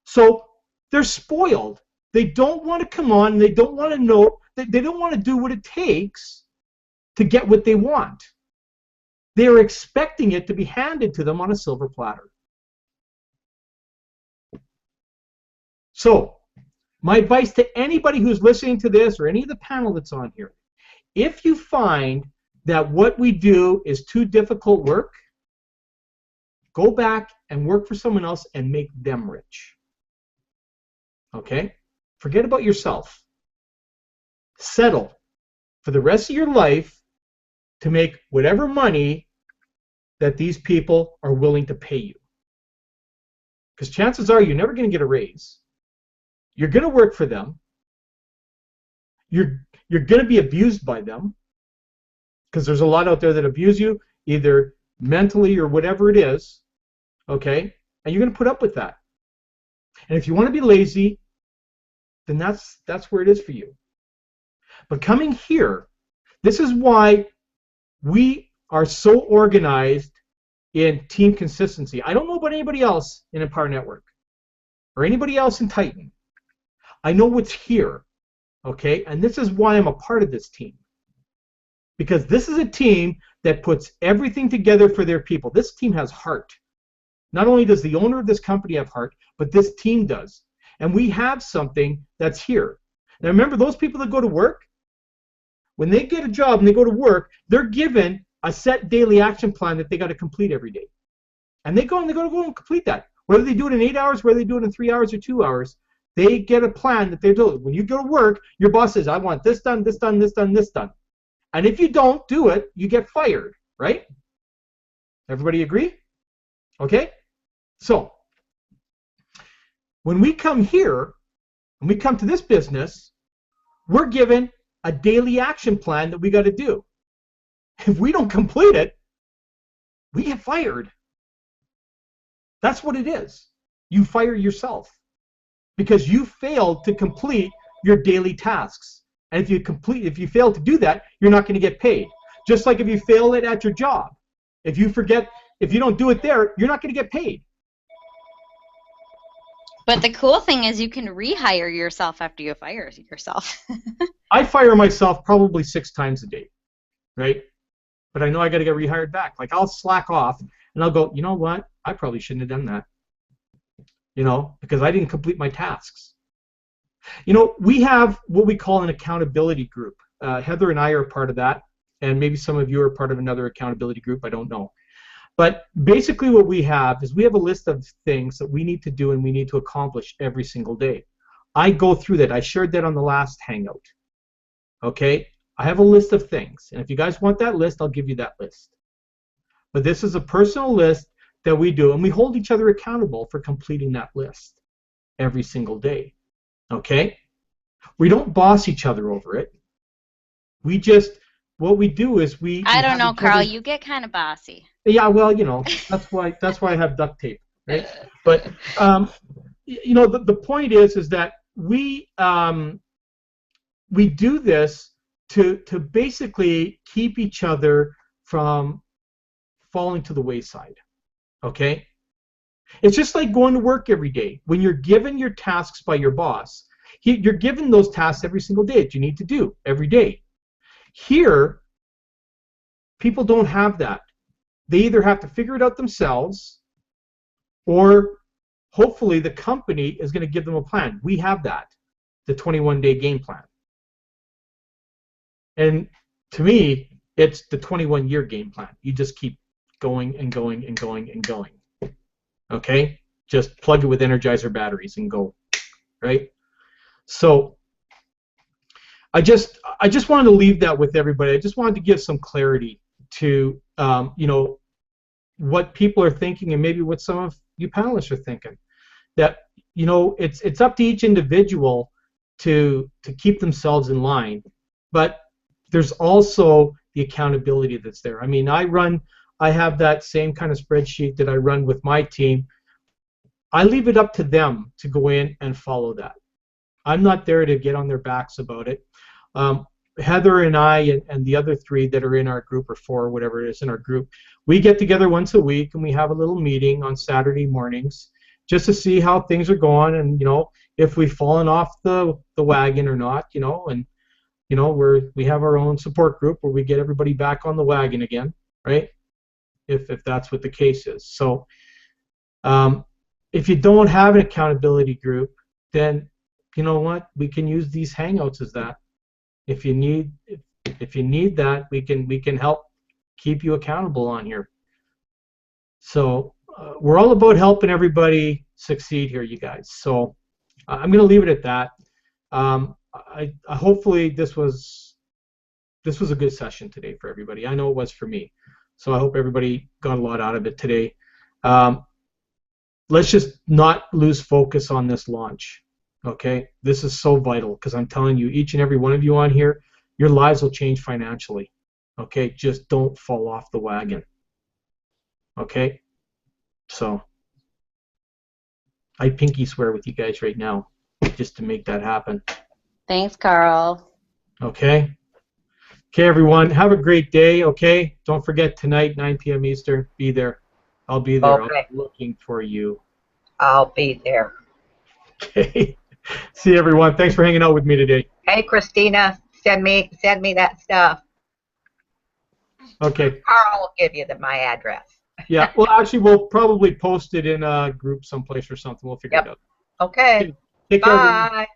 So they're spoiled. They don't want to come on, they don't want to know, they don't want to do what it takes to get what they want. They're expecting it to be handed to them on a silver platter. So, my advice to anybody who's listening to this or any of the panel that's on here, if you find that what we do is too difficult work, go back and work for someone else and make them rich. Okay? Forget about yourself. Settle for the rest of your life to make whatever money that these people are willing to pay you. Because chances are you're never going to get a raise. You're going to work for them. You're going to be abused by them, because there's a lot out there that abuse you, either mentally or whatever it is, okay? And you're going to put up with that. And if you want to be lazy, then that's where it is for you. But coming here, this is why we are so organized in team consistency. I don't know about anybody else in Empower Network or anybody else in Titan. I know what's here, okay? And this is why I'm a part of this team. Because this is a team that puts everything together for their people. This team has heart. Not only does the owner of this company have heart, but this team does. And we have something that's here. Now remember, those people that go to work, when they get a job and they go to work, they're given a set daily action plan that they got to complete every day. And they go and go and complete that. Whether they do it in 8 hours, whether they do it in 3 hours or 2 hours, they get a plan that they're doing. When you go to work, your boss says, I want this done, this done, this done, this done. And if you don't do it, you get fired, right? Everybody agree? Okay? So, when we come here, when we come to this business, we're given a daily action plan that we got to do. If we don't complete it, we get fired. That's what it is. You fire yourself because you failed to complete your daily tasks. And if you fail to do that, you're not going to get paid. Just like if you fail it at your job. If you don't do it there, you're not going to get paid. But the cool thing is you can rehire yourself after you fire yourself. I fire myself probably 6 times a day, right? But I know I got to get rehired back. Like, I'll slack off and I'll go, you know what? I probably shouldn't have done that. You know, because I didn't complete my tasks. You know, we have what we call an accountability group. Heather and I are part of that, and maybe some of you are part of another accountability group. I don't know. But basically what we have is we have a list of things that we need to do and we need to accomplish every single day. I go through that. I shared that on the last Hangout. Okay? I have a list of things, and if you guys want that list, I'll give you that list. But this is a personal list that we do, and we hold each other accountable for completing that list every single day. Okay? We don't boss each other over it. We just, what we do is I don't know, Carl. You get kind of bossy. Yeah, well, you know, that's why I have duct tape, right? But you know, the point is that we do this to basically keep each other from falling to the wayside. Okay? It's just like going to work every day. When you're given your tasks by your boss, you're given those tasks every single day that you need to do every day. Here, people don't have that. They either have to figure it out themselves, or hopefully the company is going to give them a plan. We have that, the 21-day game plan. And to me, it's the 21-year game plan. You just keep going and going and going and going. Okay? Just plug it with Energizer batteries and go, right? So I just wanted to leave that with everybody. I just wanted to give some clarity to you know, what people are thinking and maybe what some of you panelists are thinking. That, you know, it's up to each individual to keep themselves in line, but there's also the accountability that's there. I mean, I have that same kind of spreadsheet that I run with my team. I leave it up to them to go in and follow that. I'm not there to get on their backs about it. Heather and I and the other 3 that are in our group, or 4, or whatever it is in our group, we get together once a week and we have a little meeting on Saturday mornings just to see how things are going, and, you know, if we've fallen off the wagon or not, you know, and, you know, we have our own support group where we get everybody back on the wagon again, right? If that's what the case is. So if you don't have an accountability group, then you know what? We can use these Hangouts as that. If you need that, we can help keep you accountable on here. So we're all about helping everybody succeed here, you guys. So I'm going to leave it at that. Hopefully this was a good session today for everybody. I know it was for me. So I hope everybody got a lot out of it today. Let's just not lose focus on this launch. Okay, this is so vital, because I'm telling you, each and every one of you on here, your lives will change financially. Okay, just don't fall off the wagon. Okay, so I pinky swear with you guys right now, just to make that happen. Thanks, Carl. Okay. Okay, everyone, have a great day. Okay, don't forget tonight, 9 p.m. Eastern. Be there. I'll be there. Okay. I'll be looking for you. I'll be there. Okay. See you, everyone. Thanks for hanging out with me today. Hey, Christina, send me that stuff. Okay. Carl will give you my address. Yeah. Well, actually, we'll probably post it in a group someplace or something. We'll figure it out. Okay. Take care, everyone. Bye.